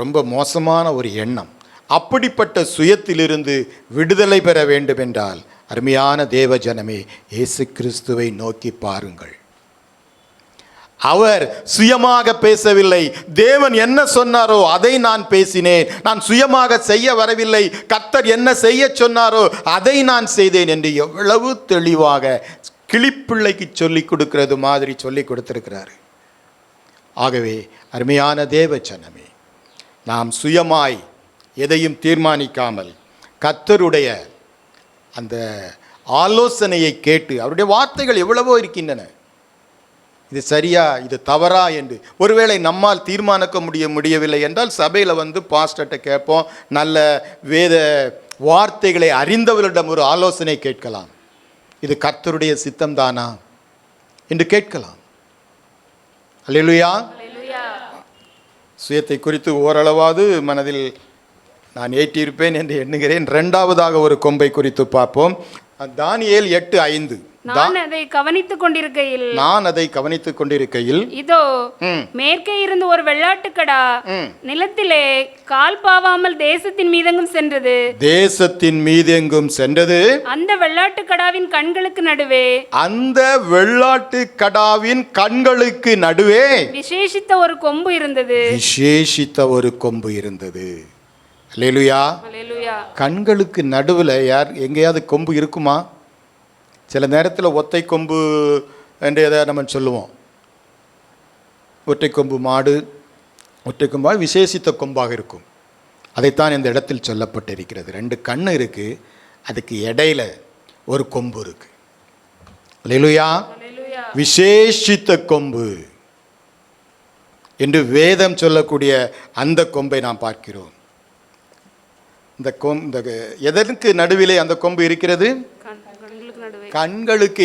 ரொம்ப மோசமான ஒரு எண்ணம். அப்படிப்பட்ட சுயத்திலிருந்து விடுதலை பெற வேண்டும் என்றால் அருமையான தேவ ஜனமே, இயேசு கிறிஸ்துவை நோக்கி பாருங்கள். அவர் சுயமாக பேசவில்லை. தேவன் என்ன சொன்னாரோ அதை நான் பேசினேன். நான் சுயமாக செய்ய வரவில்லை. கர்த்தர் என்ன செய்ய சொன்னாரோ அதை நான் செய்தேன் என்று எவ்வளவு தெளிவாக கிளிப்பிள்ளைக்கு சொல்லிக் கொடுக்கிறது மாதிரி சொல்லிக் கொடுத்திருக்கிறார். ஆகவே அருமையான தேவ ஜனமே, நாம் சுயமாய் எதையும் தீர்மானிக்காமல் கர்த்தருடைய அந்த ஆலோசனையை கேட்டு, அவருடைய வார்த்தைகள் எவ்வளவோ இருக்கின்றன, இது சரியா இது தவறா என்று ஒருவேளை நம்மால் தீர்மானிக்க முடியவில்லை என்றால் சபையில் வந்து பாஸ்டர்கிட்ட கேட்போம். நல்ல வேத வார்த்தைகளை அறிந்தவர்களிடம் ஒரு ஆலோசனை கேட்கலாம். இது கர்த்தருடைய சித்தம் தானா என்று கேட்கலாம். அல்லேலூயா. சுயத்தை குறித்து ஓரளவாவது மனதில் நான் ஏற்றியிருப்பேன் என்று எண்ணுகிறேன். இரண்டாவதாக ஒரு கொம்பை குறித்து பார்ப்போம். தானியேல் 8:5. நான் அதை கவனித்துக் கொண்டிருக்கையில் இதோ மேற்கே இருந்து ஒரு வெள்ளாட்டுக்கடா நிலத்திலே கால் பாவாமல் தேசத்தின் மீதெங்கும் சென்றது. அந்த வெள்ளாட்டுக்கடாவின் கண்களுக்கு நடுவே விசேஷித்த ஒரு கொம்பு இருந்தது. அல்லேலூயா. கண்களுக்கு நடுவில் எங்கேயாவது கொம்பு இருக்குமா? சில நேரத்தில் ஒத்தை கொம்பு என்று எதை நம்ம சொல்லுவோம். ஒற்றை கொம்பு மாடு, ஒற்றை கொம்பாக விசேஷித்த கொம்பாக இருக்கும். அதைத்தான் இந்த இடத்தில் சொல்லப்பட்டிருக்கிறது. 2 கண்ணு இருக்குது, அதுக்கு இடையில ஒரு கொம்பு இருக்குது. அல்லேலூயா. விசேஷித்த கொம்பு என்று வேதம் சொல்லக்கூடிய அந்த கொம்பை நாம் பார்க்கிறோம். இந்த எதற்கு நடுவிலே அந்த கொம்பு இருக்கிறது? கண்களுக்கு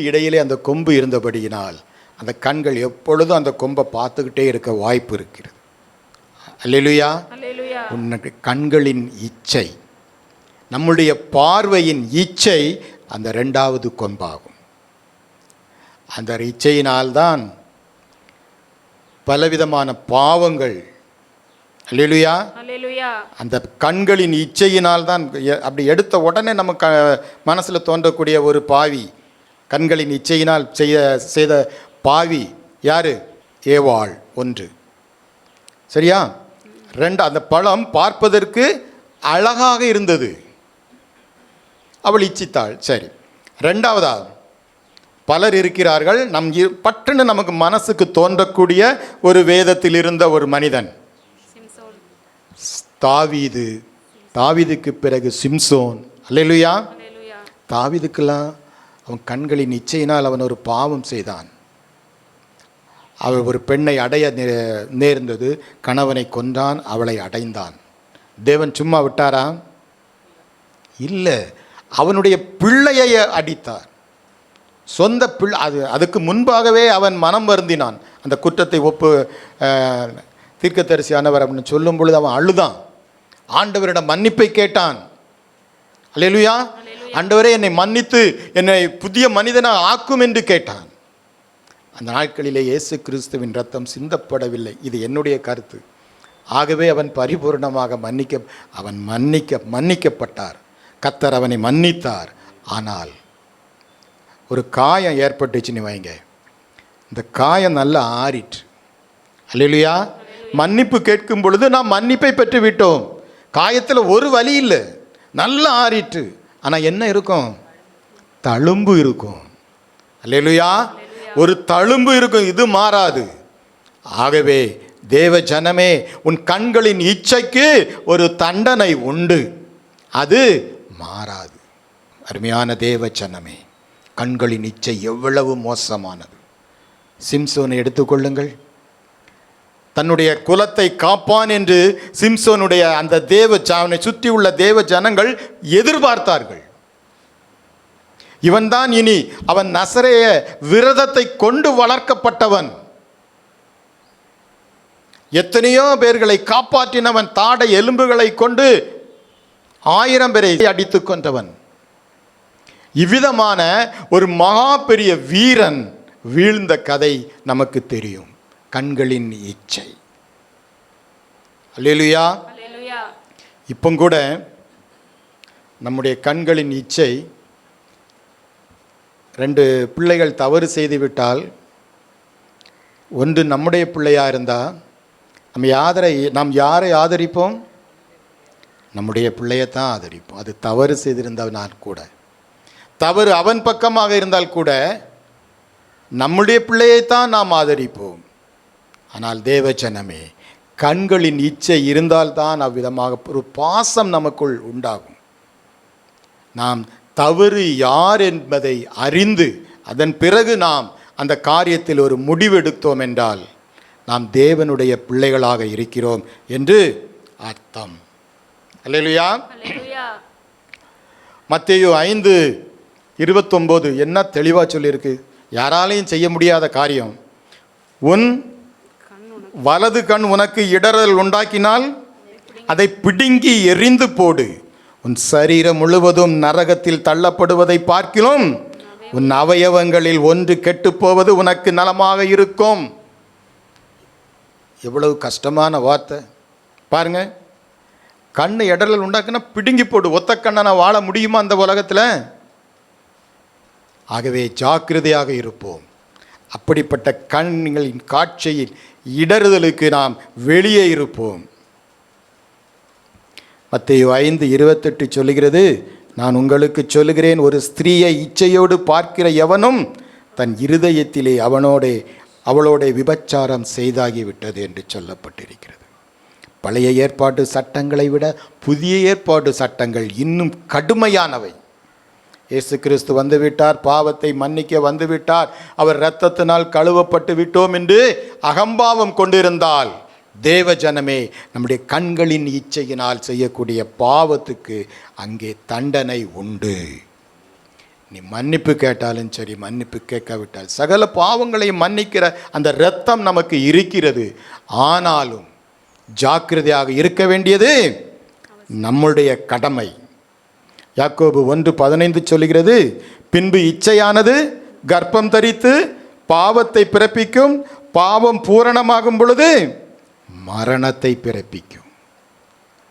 இடையிலே அந்த கொம்பு இருந்தபடியினால் அந்த கண்கள் எப்பொழுதும் அந்த கொம்பை பார்த்துக்கிட்டே இருக்க வாய்ப்பு இருக்கிறது. அல்லேலூயா. உனக்கு கண்களின் இச்சை, நம்முடைய பார்வையின் இச்சை அந்த 2வது கொம்பாகும். அந்த இச்சையினால்தான் பலவிதமான பாவங்கள். அல்லேலூயா. அந்த கண்களின் இச்சையினால் தான். அப்படி எடுத்த உடனே நமக்கு மனசில் தோன்றக்கூடிய ஒரு பாவி, கண்களின் இச்சையினால் செய்த பாவி யாரு? ஏவாள் 1. சரியா? 2, அந்த பழம் பார்ப்பதற்கு அழகாக இருந்தது, அவள் இச்சித்தாள். சரி. 2வதாக பலர் இருக்கிறார்கள். பட்டுன்னு நமக்கு மனசுக்கு தோன்றக்கூடிய ஒரு வேதத்தில் இருந்த ஒரு மனிதன் தாவீதுக்கு பிறகு சிம்சோன். அல்லேலூயா. தாவீதுக்கெல்லாம் அவன் கண்களின் இச்சையினால் அவன் ஒரு பாவம் செய்தான். அவள் ஒரு பெண்ணை அடைய நேர்ந்தது. கணவனை கொன்றான், அவளை அடைந்தான். தேவன் சும்மா விட்டாரா? இல்லை, அவனுடைய பிள்ளையை அடித்தார். சொந்த பிள்ளை. அதுக்கு முன்பாகவே அவன் மனம் வருந்தினான். அந்த குற்றத்தை தீர்க்கதரிசியானவர் அப்படின்னு சொல்லும் பொழுது அவன் அழுதான், ஆண்டவரிடம் மன்னிப்பை கேட்டான். அல்லேலூயா. ஆண்டவரே என்னை மன்னித்து என்னை புதிய மனிதனாக ஆக்கும் என்று கேட்டான். அந்த நாட்களிலே இயேசு கிறிஸ்துவின் ரத்தம் சிந்தப்படவில்லை. இது என்னுடைய கருத்து. ஆகவே அவன் பரிபூர்ணமாக மன்னிக்கப்பட்டார். கர்த்தர் அவனை மன்னித்தார். ஆனால் ஒரு காயம் ஏற்பட்டுச்சுன்னு வைங்க, இந்த காயம் நல்லா ஆறிற்று. அல்லேலூயா. மன்னிப்பு கேட்கும் பொழுது நாம் மன்னிப்பை பெற்று விட்டோம். காயத்தில் ஒரு வலி இல்லை, நல்லா ஆறிற்று. ஆனால் என்ன இருக்கும்? தழும்பு இருக்கும். அல்லேலூயா. ஒரு தழும்பு இருக்கும், இது மாறாது. ஆகவே தேவ ஜனமே, உன் கண்களின் இச்சைக்கு ஒரு தண்டனை உண்டு, அது மாறாது. அருமையான தேவ ஜனமே, கண்களின் இச்சை எவ்வளவு மோசமானது. சிம்சோனை எடுத்துக்கொள்ளுங்கள். தன்னுடைய குலத்தை காப்பான் என்று சிம்சோனுடைய அந்த அவனை சுற்றி உள்ள தேவ ஜனங்கள் எதிர்பார்த்தார்கள். இவன்தான் இனி அவன் நசரேய விரதத்தை கொண்டு வளர்க்கப்பட்டவன். எத்தனையோ பேர்களை காப்பாற்றினவன். தாடை எலும்புகளை கொண்டு 1000 பேரை அடித்து கொண்டவன். இவ்விதமான ஒரு மகா பெரிய வீரன் வீழ்ந்த கதை நமக்கு தெரியும். கண்களின் இச்சை. அல்லேலூயா. இப்போ கூட நம்முடைய கண்களின் இச்சை, 2 பிள்ளைகள் தவறு செய்துவிட்டால், ஒன்று நம்முடைய பிள்ளையாக இருந்தால் நாம் யாரை ஆதரிப்போம்? நம்முடைய பிள்ளையத்தான் ஆதரிப்போம். அது தவறு செய்திருந்தால் நான் கூட, தவறு அவன் பக்கமாக இருந்தால் கூட நம்முடைய பிள்ளையைத்தான் நாம் ஆதரிப்போம். ஆனால் தேவஜனமே, கண்களின் இச்சை இருந்தால்தான் அவ்விதமாக ஒரு பாசம் நமக்குள் உண்டாகும். நாம் தவறு யார் என்பதை அறிந்து அதன் பிறகு நாம் அந்த காரியத்தில் ஒரு முடிவெடுத்தோம் என்றால் நாம் தேவனுடைய பிள்ளைகளாக இருக்கிறோம் என்று அர்த்தம். அல்லேலூயா. மத்தேயு 5:29 என்ன தெளிவாக சொல்லியிருக்கு. யாராலையும் செய்ய முடியாத காரியம். உன் வலது கண் உனக்கு இடறல் உண்டாக்கினால் அதை பிடுங்கி எறிந்து போடு. உன் சரீரம் முழுவதும் நரகத்தில் தள்ளப்படுவதை பார்க்கிலும் உன் அவயவங்களில் ஒன்று கெட்டுப்போவது உனக்கு நலமாக இருக்கும். எவ்வளவு கஷ்டமான வார்த்தை பாருங்க. கண்ணு இடறல் உண்டாக்குனா பிடுங்கி போடு. ஒத்த கண்ணனை வாழ முடியுமா அந்த உலகத்தில்? ஆகவே ஜாக்கிரதையாக இருப்போம். அப்படிப்பட்ட கண்களின் காட்சியில் இடறுதலுக்கு நாம் வெளியே இருப்போம். மத்தேயு 5:28 சொல்லுகிறது, நான் உங்களுக்கு சொல்லுகிறேன், ஒரு ஸ்திரீயை இச்சையோடு பார்க்கிற எவனும் தன் இருதயத்திலே அவளோட விபச்சாரம் செய்தாகிவிட்டது என்று சொல்லப்பட்டிருக்கிறது. பழைய ஏற்பாட்டு சட்டங்களை விட புதிய ஏற்பாட்டு சட்டங்கள் இன்னும் கடுமையானவை. இயேசு கிறிஸ்து வந்துவிட்டார், பாவத்தை மன்னிக்க வந்துவிட்டார், அவர் இரத்தத்தினால் கழுவப்பட்டு விட்டோம் என்று அகம்பாவம் கொண்டிருந்தால், தேவ ஜனமே, நம்முடைய கண்களின் இச்சையினால் செய்யக்கூடிய பாவத்துக்கு அங்கே தண்டனை உண்டு. நீ மன்னிப்பு கேட்டாலும் சரி, மன்னிப்பு கேட்காவிட்டால், சகல பாவங்களையும் மன்னிக்கிற அந்த இரத்தம் நமக்கு இருக்கிறது. ஆனாலும் ஜாக்கிரதையாக இருக்க வேண்டியது நம்முடைய கடமை. யாக்கோபு 1:15 சொல்லுகிறது, பின்பு இச்சையானது கர்ப்பம் தரித்து பாவத்தை பிறப்பிக்கும், பாவம் பூரணமாகும் பொழுது மரணத்தை பிறப்பிக்கும்.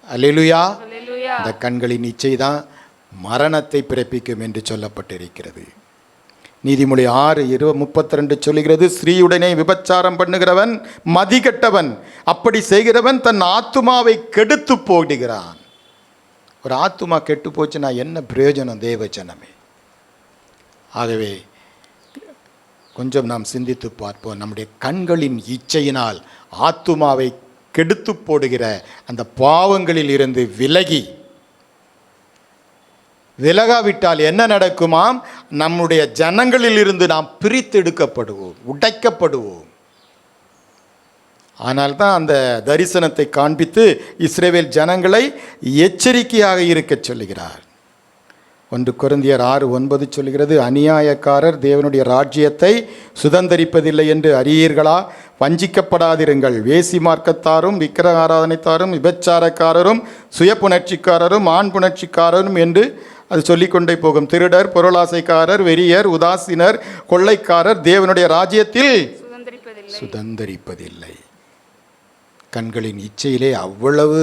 அல்லேலூயா. இந்த கண்களின் இச்சை தான் மரணத்தை பிறப்பிக்கும் என்று சொல்லப்பட்டிருக்கிறது. நீதிமொழி 6:32 சொல்லுகிறது, ஸ்ரீயுடனே விபச்சாரம் பண்ணுகிறவன் மதிகெட்டவன், அப்படி செய்கிறவன் தன் ஆத்துமாவை கெடுத்து போடுகிறான். ஒரு ஆத்துமா கெட்டு போச்சுன்னா என்ன பிரயோஜனம் தேவ ஜனமே? ஆகவே கொஞ்சம் நாம் சிந்தித்து பார்ப்போம். நம்முடைய கண்களின் இச்சையினால் ஆத்துமாவை கெடுத்து போடுகிற அந்த பாவங்களில் இருந்து விலகாவிட்டால் என்ன நடக்குமாம்? நம்முடைய ஜனங்களில் இருந்து நாம் பிரித்தெடுக்கப்படுவோம், உடைக்கப்படுவோம். ஆனால் தான் அந்த தரிசனத்தை காண்பித்து இஸ்ரவேல் ஜனங்களை எச்சரிக்கையாக இருக்க சொல்லுகிறார். 1 கொரிந்தியர் 6:9 சொல்கிறது, அநியாயக்காரர் தேவனுடைய ராஜ்யத்தை சுதந்தரிப்பதில்லை என்று அறியீர்களா? வஞ்சிக்கப்படாதிருங்கள். வேசி மார்க்கத்தாரும் விக்கிரக ஆராதனைத்தாரும் விபச்சாரக்காரரும் சுய புணர்ச்சிக்காரரும் ஆண் புணர்ச்சிக்காரரும் என்று அது சொல்லிக்கொண்டே போகும். திருடர், பொருளாசைக்காரர், வெறியர், உதாசீனர், கொள்ளைக்காரர் தேவனுடைய ராஜ்யத்தில் சுதந்தரிப்பதில்லை. கண்களின் இச்சையிலே அவ்வளவு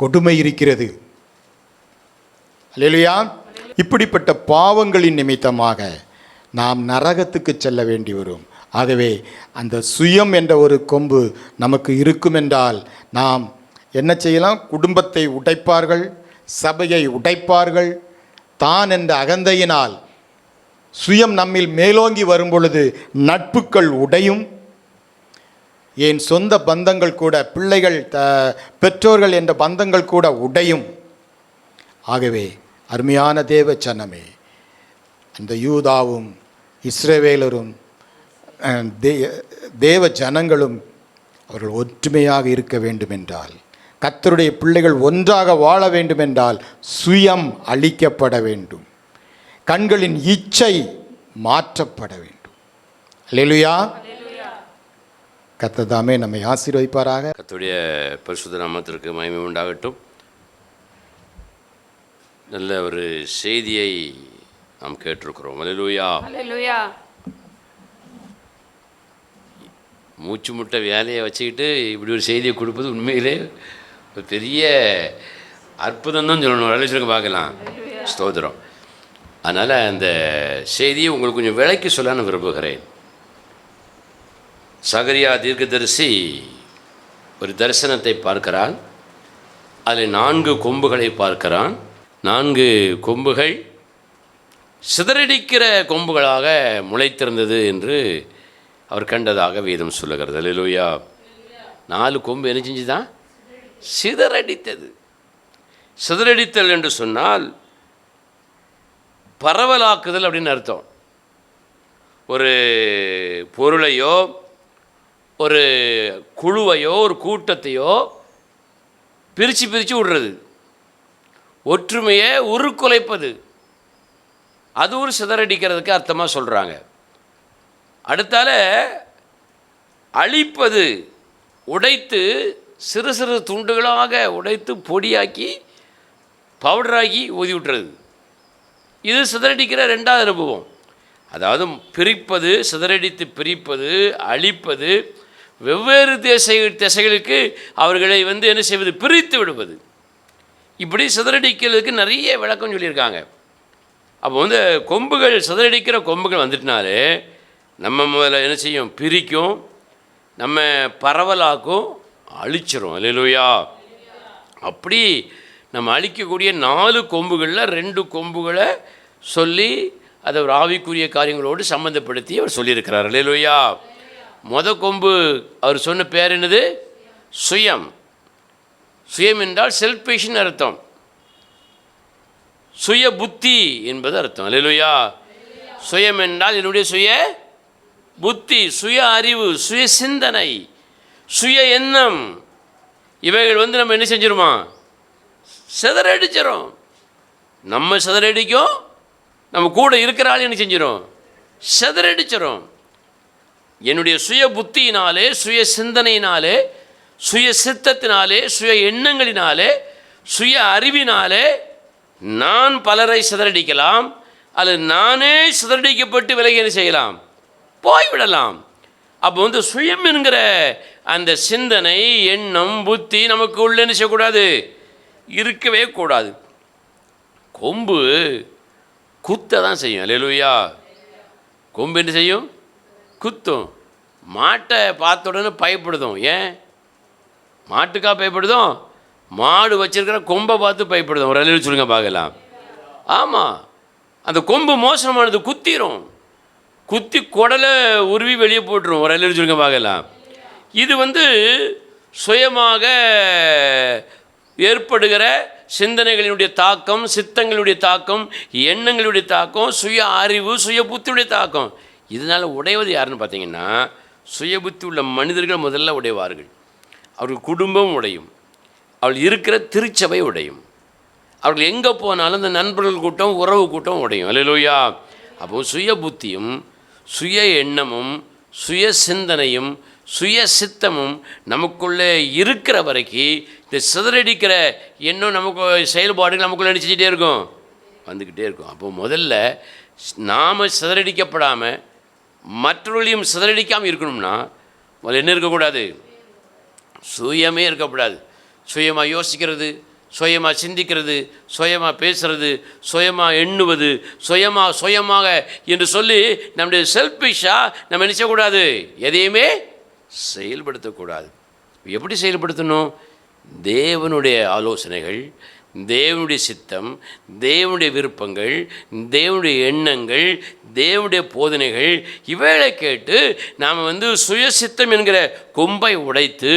கொடுமை இருக்கிறது. அல்லேலூயா. இப்படிப்பட்ட பாவங்களின் நிமித்தமாக நாம் நரகத்துக்கு செல்ல வேண்டி வரும். ஆகவே அந்த சுயம் என்ற ஒரு கொம்பு நமக்கு இருக்கும் என்றால் நாம் என்ன செய்யலாம்? குடும்பத்தை உடைப்பார்கள், சபையை உடைப்பார்கள். தான் என்ற அகந்தையினால் சுயம் நம்மில் மேலோங்கி வரும் பொழுது நட்புகள் உடையும். என் சொந்த பந்தங்கள் கூட, பிள்ளைகள், பெற்றோர்கள் என்ற பந்தங்கள் கூட உடையும். ஆகவே அருமையான தேவ ஜனமே, அந்த யூதாவும் இஸ்ரவேலரும் தேவ ஜனங்களும் அவர்கள் ஒற்றுமையாக இருக்க வேண்டுமென்றால், கர்த்தருடைய பிள்ளைகள் ஒன்றாக வாழ வேண்டுமென்றால் சுயம் அழிக்கப்பட வேண்டும். கண்களின் இச்சை மாற்றப்பட வேண்டும். அல்லேலூயா. கர்த்தர் தாமே நம்மை ஆசீர்வதிப்பாராக. கர்த்தருடைய பரிசுத்த நாமத்திற்கு மகிமை உண்டாகட்டும். நல்ல ஒரு செய்தியை நாம் கேட்டிருக்கிறோம். அல்லேலூயா. மூச்சு முட்டை வேலையை வச்சுக்கிட்டு இப்படி ஒரு செய்தியை கொடுப்பது உண்மையிலே ஒரு பெரிய அற்புதம் தான் சொல்லணும். அழைச்சிருக்க பார்க்கலாம். ஸ்தோத்திரம். அதனால் அந்த செய்தியை உங்களுக்கு கொஞ்சம் விளக்கி சொல்ல நான் விரும்புகிறேன். சகரியா தீர்க்கதரிசி ஒரு தரிசனத்தை பார்க்கிறான். அதில் 4 கொம்புகளை பார்க்கிறான். 4 கொம்புகள் சிதறடிக்கிற கொம்புகளாக முளைத்திருந்தது என்று அவர் கண்டதாக வேதம் சொல்லுகிறது. அல்லேலூயா. 4 கொம்பு என்ன செஞ்சுதான்? சிதறடித்தது. சிதறடித்தல் என்று சொன்னால் பரவலாக்குதல் அப்படின்னு அர்த்தம். ஒரு பொருளையோ, ஒரு குழுவையோ, ஒரு கூட்டத்தையோ பிரித்து விடுறது, ஒற்றுமையை உருக்குலைப்பது, அது ஒரு சிதறடிக்கிறதுக்கு அர்த்தமாக சொல்கிறாங்க. அடுத்தால அழிப்பது, உடைத்து சிறு சிறு துண்டுகளாக உடைத்து பொடியாக்கி பவுடராக்கி ஊதி விட்டுறது, இது சிதறடிக்கிற 2வது அனுபவம். அதாவது பிரிப்பது, சிதறடித்து பிரிப்பது, அழிப்பது, வெவ்வேறு திசைகளுக்கு அவர்களை என்ன செய்வது? பிரித்து விடுவது. இப்படி சிதறடிக்கிறதுக்கு நிறைய விளக்கம் சொல்லியிருக்காங்க. அப்போ கொம்புகள், சிதறடிக்கிற கொம்புகள் வந்துட்டுனாலே நம்ம முதல்ல என்ன செய்யும்? பிரிக்கும், நம்ம பரவலாக்கும், அழிச்சிரும். அல்லேலூயா. அப்படி நம்ம அழிக்கக்கூடிய 4 கொம்புகளில் 2 கொம்புகளை சொல்லி அதை ஒரு ஆவிக்குரிய காரியங்களோடு சம்மந்தப்படுத்தி அவர் சொல்லியிருக்கிறார். அல்லேலூயா. கொம்பு அவர் சொன்ன பேர் என்னது? சுயம். சுயம் என்றால் செல்ஃபிஷ்னு அர்த்தம். சுய புத்தி என்பது அர்த்தம். அல்லேலூயா. சுயம் என்றால் என்னுடைய சுய புத்தி, சுய அறிவு, சுய சிந்தனை, சுய எண்ணம். இவைகள் நம்ம என்ன செஞ்சிருமா? சிதறடிச்சிடும். நம்ம சிதறடிக்கும், நம்ம கூட இருக்கிற ஆள் என்ன செஞ்சிடும்? சிதறடிச்சிடும். என்னுடைய சுய புத்தியினாலே, சுய சிந்தனையினாலே, சுய சித்தத்தினாலே, சுய எண்ணங்களினாலே, சுய அறிவினாலே நான் பலரை சிதறடிக்கலாம், அல்லது நானே சிதறடிக்கப்பட்டு விலகி என்ன செய்யலாம்? போய்விடலாம். அப்போ சுயம் என்கிற அந்த சிந்தனை, எண்ணம், புத்தி நமக்கு உள்ள என்ன செய்யக்கூடாது? இருக்கவே கூடாது. கொம்பு குத்த தான் செய்யும். அல்லேலூயா. கொம்பு என்ன செய்யும்? குத்தும். மாட்டை பார்த்த உடனே பயப்படுதும். ஏன் மாட்டுக்கா பயப்படுதும்? மாடு வச்சிருக்கிற கொம்பை பார்த்து பயப்படுதும். ஒரு அல்லேலூயா சொல்லுங்க பார்க்கலாம். ஆமாம், அந்த கொம்பு மோசமானது, குத்திரும். குத்தி குடலை உருவி வெளியே போட்டுரும். ஒரு அல்லேலூயா சொல்லுங்க பார்க்கலாம். இது சுயமாக ஏற்படுகிற சிந்தனைகளினுடைய தாக்கம், சித்தங்களுடைய தாக்கம், எண்ணங்களுடைய தாக்கம், சுய அறிவு, சுய புத்தியுடைய தாக்கம். இதனால் உடைவது யாருன்னு பார்த்தீங்கன்னா, சுய புத்தி உள்ள மனிதர்கள் முதல்ல உடைவார்கள். அவர்கள் குடும்பம் உடையும், அவள் இருக்கிற திருச்சபை உடையும். அவர்கள் எங்கே போனாலும் அந்த நண்பர்கள் கூட்டம் உறவு கூட்டம் உடையும். அல்லேலூயா. அப்போது சுய புத்தியும் சுய எண்ணமும் சுய சிந்தனையும் சுய சித்தமும் நமக்குள்ளே இருக்கிற வரைக்கும் இந்த சிதறடிக்கிற எண்ணம் நமக்கு செயல்பாடுகள் நமக்குள்ளே அடிச்சுக்கிட்டே இருக்கும், வந்துக்கிட்டே இருக்கும். அப்போது முதல்ல நாம் சிதறடிக்கப்படாமல் மற்றவர்களையும் சிதறடிக்காமல் இருக்கணும்னா முதல்ல என்ன இருக்கக்கூடாது? சுயமே இருக்கக்கூடாது. சுயமாக யோசிக்கிறது, சுயமாக சிந்திக்கிறது, சுயமாக பேசுறது, சுயமாக எண்ணுவது, சுயமாக என்று சொல்லி நம்முடைய செல்ஃபிஷாக நம்ம நினைச்சக்கூடாது, எதையுமே செயல்படுத்தக்கூடாது. எப்படி செயல்படுத்தணும்? தேவனுடைய ஆலோசனைகள், தேவனுடைய சித்தம், தேவனுடைய விருப்பங்கள், தேவனுடைய எண்ணங்கள், தேவனுடைய போதனைகள் இவைகளை கேட்டு நாம் சுய சித்தம் என்கிற கொம்பை உடைத்து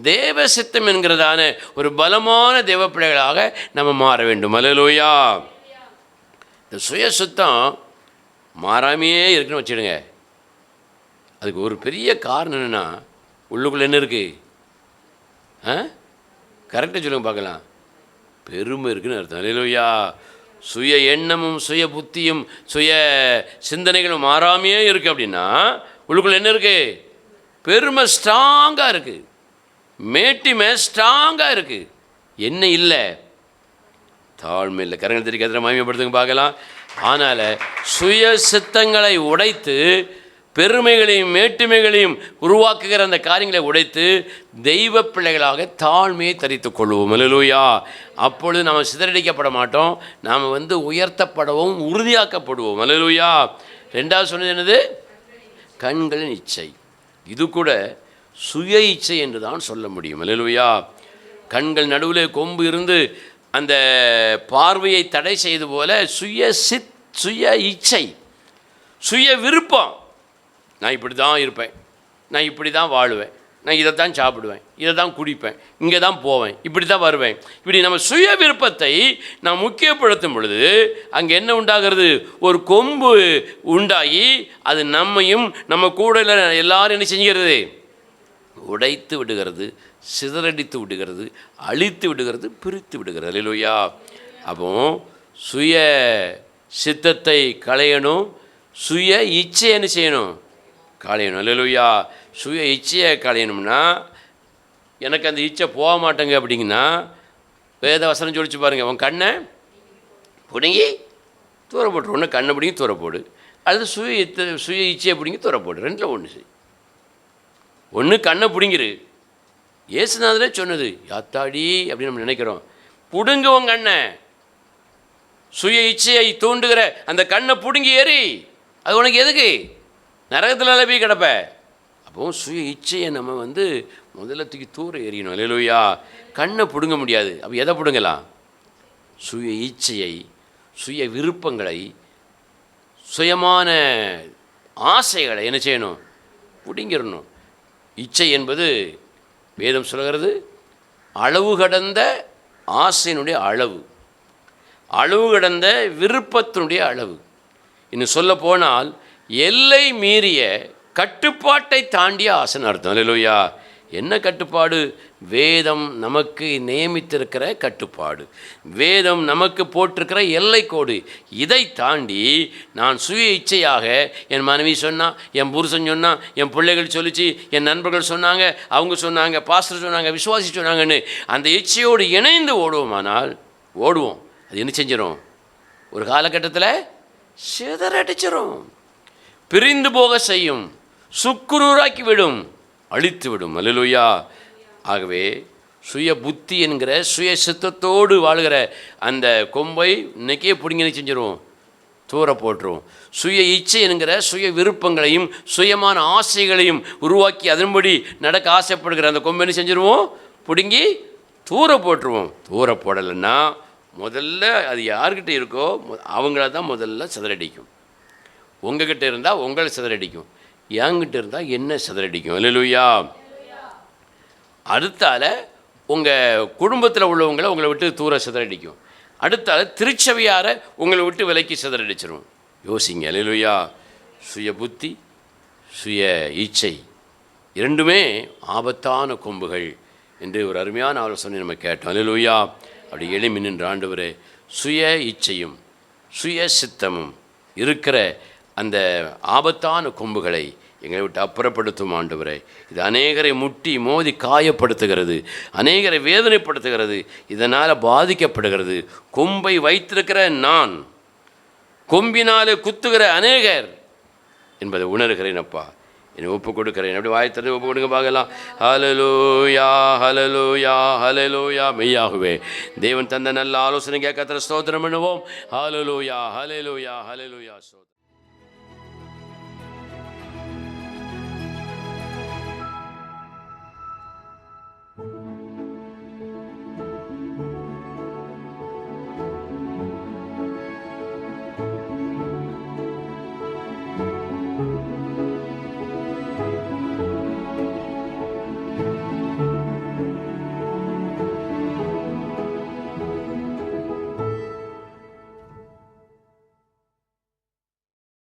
தேவ சித்தம் என்கிறதான ஒரு பலமான தேவ பிள்ளைகளாக நம்ம மாற வேண்டும். அல்லேலூயா. இந்த சுய சித்தம் மாறாமையே இருக்குன்னு வச்சுடுங்க. அதுக்கு ஒரு பெரிய காரணம் என்னென்னா, உள்ளுக்குள்ளே என்ன இருக்குது? கரெக்டாக சொல்லுங்க பார்க்கலாம். பெருமை இருக்குன்னு அர்த்தம். அல்லேலூயா. சுய எண்ணமும் சுய புத்தியும் சுய சிந்தனைகளும் மாறாமையே இருக்குது அப்படின்னா உள்ளுக்குள்ளே என்ன இருக்குது? பெருமை ஸ்ட்ராங்காக இருக்குது, மேட்டிமை ஸ்ட்ராங்காக இருக்குது. என்ன இல்லை? தாழ்மை இல்லை. கரங்கள் தெரிவிக்கிற மகிமைப்படுத்துங்க பார்க்கலாம். அதனால் சுய சித்தங்களை உடைத்து பெருமைகளையும் மேட்டுமைகளையும் உருவாக்குகிற அந்த காரியங்களை உடைத்து தெய்வ பிள்ளைகளாக தாழ்மையை தரித்துக் கொள்வோம். அல்லேலூயா. அப்பொழுது நாம் சிதறடிக்கப்பட மாட்டோம், நாம் உயர்த்தப்படவும் உறுதியாக்கப்படுவோம். அல்லேலூயா. ரெண்டாவது சொன்னது என்னது? கண்களின் இச்சை. இது கூட சுய இச்சை என்று தான் சொல்ல முடியும். அல்லேலூயா. கண்கள் நடுவில் கொம்பு இருந்து அந்த பார்வையை தடை செய்து போல சுய இச்சை, சுய விருப்பம். நான் இப்படி தான் இருப்பேன், நான் இப்படி தான் வாழுவேன், நான் இதை தான் சாப்பிடுவேன், இதை தான் குடிப்பேன், இங்கே தான் போவேன், இப்படி தான் வருவேன். இப்படி நம்ம சுய விருப்பத்தை நாம் முக்கியப்படுத்தும் பொழுது அங்கே என்ன உண்டாகிறது? ஒரு கொம்பு உண்டாகி அது நம்மையும் நம்ம கூட எல்லாரும் என்ன செஞ்சுக்கிறது? உடைத்து விடுகிறது, சிதறடித்து விடுகிறது, அழித்து விடுகிறது, பிரித்து விடுகிறது. அல்லேலூயா. அப்போ சுய சித்தத்தை களையணும், சுய இச்சை என்ன செய்யணும்? களையணும். அல்லேலூயா. சுய இச்சையை களையணும்னா, எனக்கு அந்த இச்சை போக மாட்டேங்க அப்படிங்கன்னா வேத வசனம் சொல்லிச்சு பாருங்கள். உன் கண்ணை பிடுங்கி தூர போட்டு, ஒன்று கண்ணை பிடிங்கி தூர போடு, அல்லது சுய இச்சையை பிடிங்கி தூர போடு. ரெண்டில் ஒன்று செய். ஒன்று கண்ணை பிடிங்கிரு. இயேசுநாதரே சொன்னது, யாத்தாடி அப்படின்னு நம்ம நினைக்கிறோம். பிடுங்கு உன் கண்ணை. சுய இச்சையை தூண்டுகிற அந்த கண்ணை பிடுங்கி ஏறி, அது உனக்கு எதுக்கு? நரகத்தில் போய் கிடப்ப. அப்போ சுய இச்சையை நம்ம முதல்ல தூக்கி தூர எறியணும். அல்லேலூயா. கண்ணை பிடுங்க முடியாது. அப்போ எதை பிடுங்கலாம்? சுய இச்சையை, சுய விருப்பங்களை, சுயமான ஆசைகளை என்ன செய்யணும்? பிடுங்கிடணும். இச்சை என்பது வேதம் சொல்கிறது அளவு கடந்த ஆசையினுடைய அளவு, அளவு கடந்த விருப்பத்தினுடைய அளவு. இன்னும் சொல்ல போனால் எல்லை மீறிய கட்டுப்பாட்டை தாண்டிய ஆசைன்னு அர்த்தம். அல்லேலூயா. என்ன கட்டுப்பாடு? வேதம் நமக்கு நியமித்திருக்கிற கட்டுப்பாடு, வேதம் நமக்கு போட்டிருக்கிற எல்லை கோடு. இதை தாண்டி நான் சுய இச்சையாக என் மனைவி சொன்னால், என் புருஷன் சொன்னால், என் பிள்ளைகள் சொல்லிச்சு, என் நண்பர்கள் சொன்னாங்க, அவங்க சொன்னாங்க, பாஸ்டர் சொன்னாங்க, விசுவாசி சொன்னாங்கன்னு அந்த இச்சையோடு இணைந்து ஓடுவோமானால் ஓடுவோம். அது என்ன செஞ்சிடும்? ஒரு காலகட்டத்தில் சிதறடிச்சிடும், பிரிந்து போக செய்யும், சுக்குநூறாக்கி விடும், அழித்து விடும். அல்லேலூயா. ஆகவே சுய புத்தி என்கிற சுய சித்தத்தோடு வாழ்கிற அந்த கொம்பை இன்னைக்கே பிடிங்கி செஞ்சிடும், தூர போட்டுரும். சுய இச்சை என்கிற சுய விருப்பங்களையும் சுயமான ஆசைகளையும் உருவாக்கி அதன்படி நடக்க ஆசைப்படுகிற அந்த கொம்பை என்ன செஞ்சிருவோம்? பிடுங்கி தூர போட்டுருவோம். தூர போடலைன்னா முதல்ல அது யார்கிட்ட இருக்கோ அவங்கள தான் முதல்ல சிதறடிக்கும். உங்ககிட்ட இருந்தால் உங்களை சிதறடிக்கும், என்கிட்ட இருந்தால் என்ன சிதறடிக்கும். அல்லேலூயா. அடுத்தால உங்கள் குடும்பத்தில் உள்ளவங்களை உங்களை விட்டு தூர சிதறடிக்கும். அடுத்தால திருச்சபையாரை உங்களை விட்டு விலைக்கு சிதறடிச்சிடும். யோசிங்க. அல்லேலூயா. சுய புத்தி, சுய இச்சை இரண்டுமே ஆபத்தான கொம்புகள் என்று ஒரு அருமையான ஆலோசனை நம்ம கேட்டோம். அல்லேலூயா. அப்படி எழும்பி நின்று ஆண்டவரே சுய இச்சையும் சுய சித்தமும் இருக்கிற அந்த ஆபத்தான கொம்புகளை எங்களை விட்டு அப்புறப்படுத்தும் ஆண்டவரே. இது அநேகரை முட்டி மோதி காயப்படுத்துகிறது, அநேகரை வேதனைப்படுத்துகிறது, இதனால் பாதிக்கப்படுகிறது. கொம்பை வைத்திருக்கிற நான், கொம்பினாலே குத்துகிற அநேகர் என்பதை உணர்கிறேன் அப்பா. என்னை ஒப்பு கொடுக்கிறேன். அப்படி வாய்த்தது ஒப்பு கொடுங்க பார்க்கலாம். ஹல்லேலூயா ஹல்லேலூயா ஹல்லேலூயா. மெய்யாகவே தேவன் தந்த நல்ல ஆலோசனை கேட்க ஸ்தோத்திரம் பண்ணுவோம். ஹல்லேலூயா ஹல்லேலூயா ஹல்லேலூயா.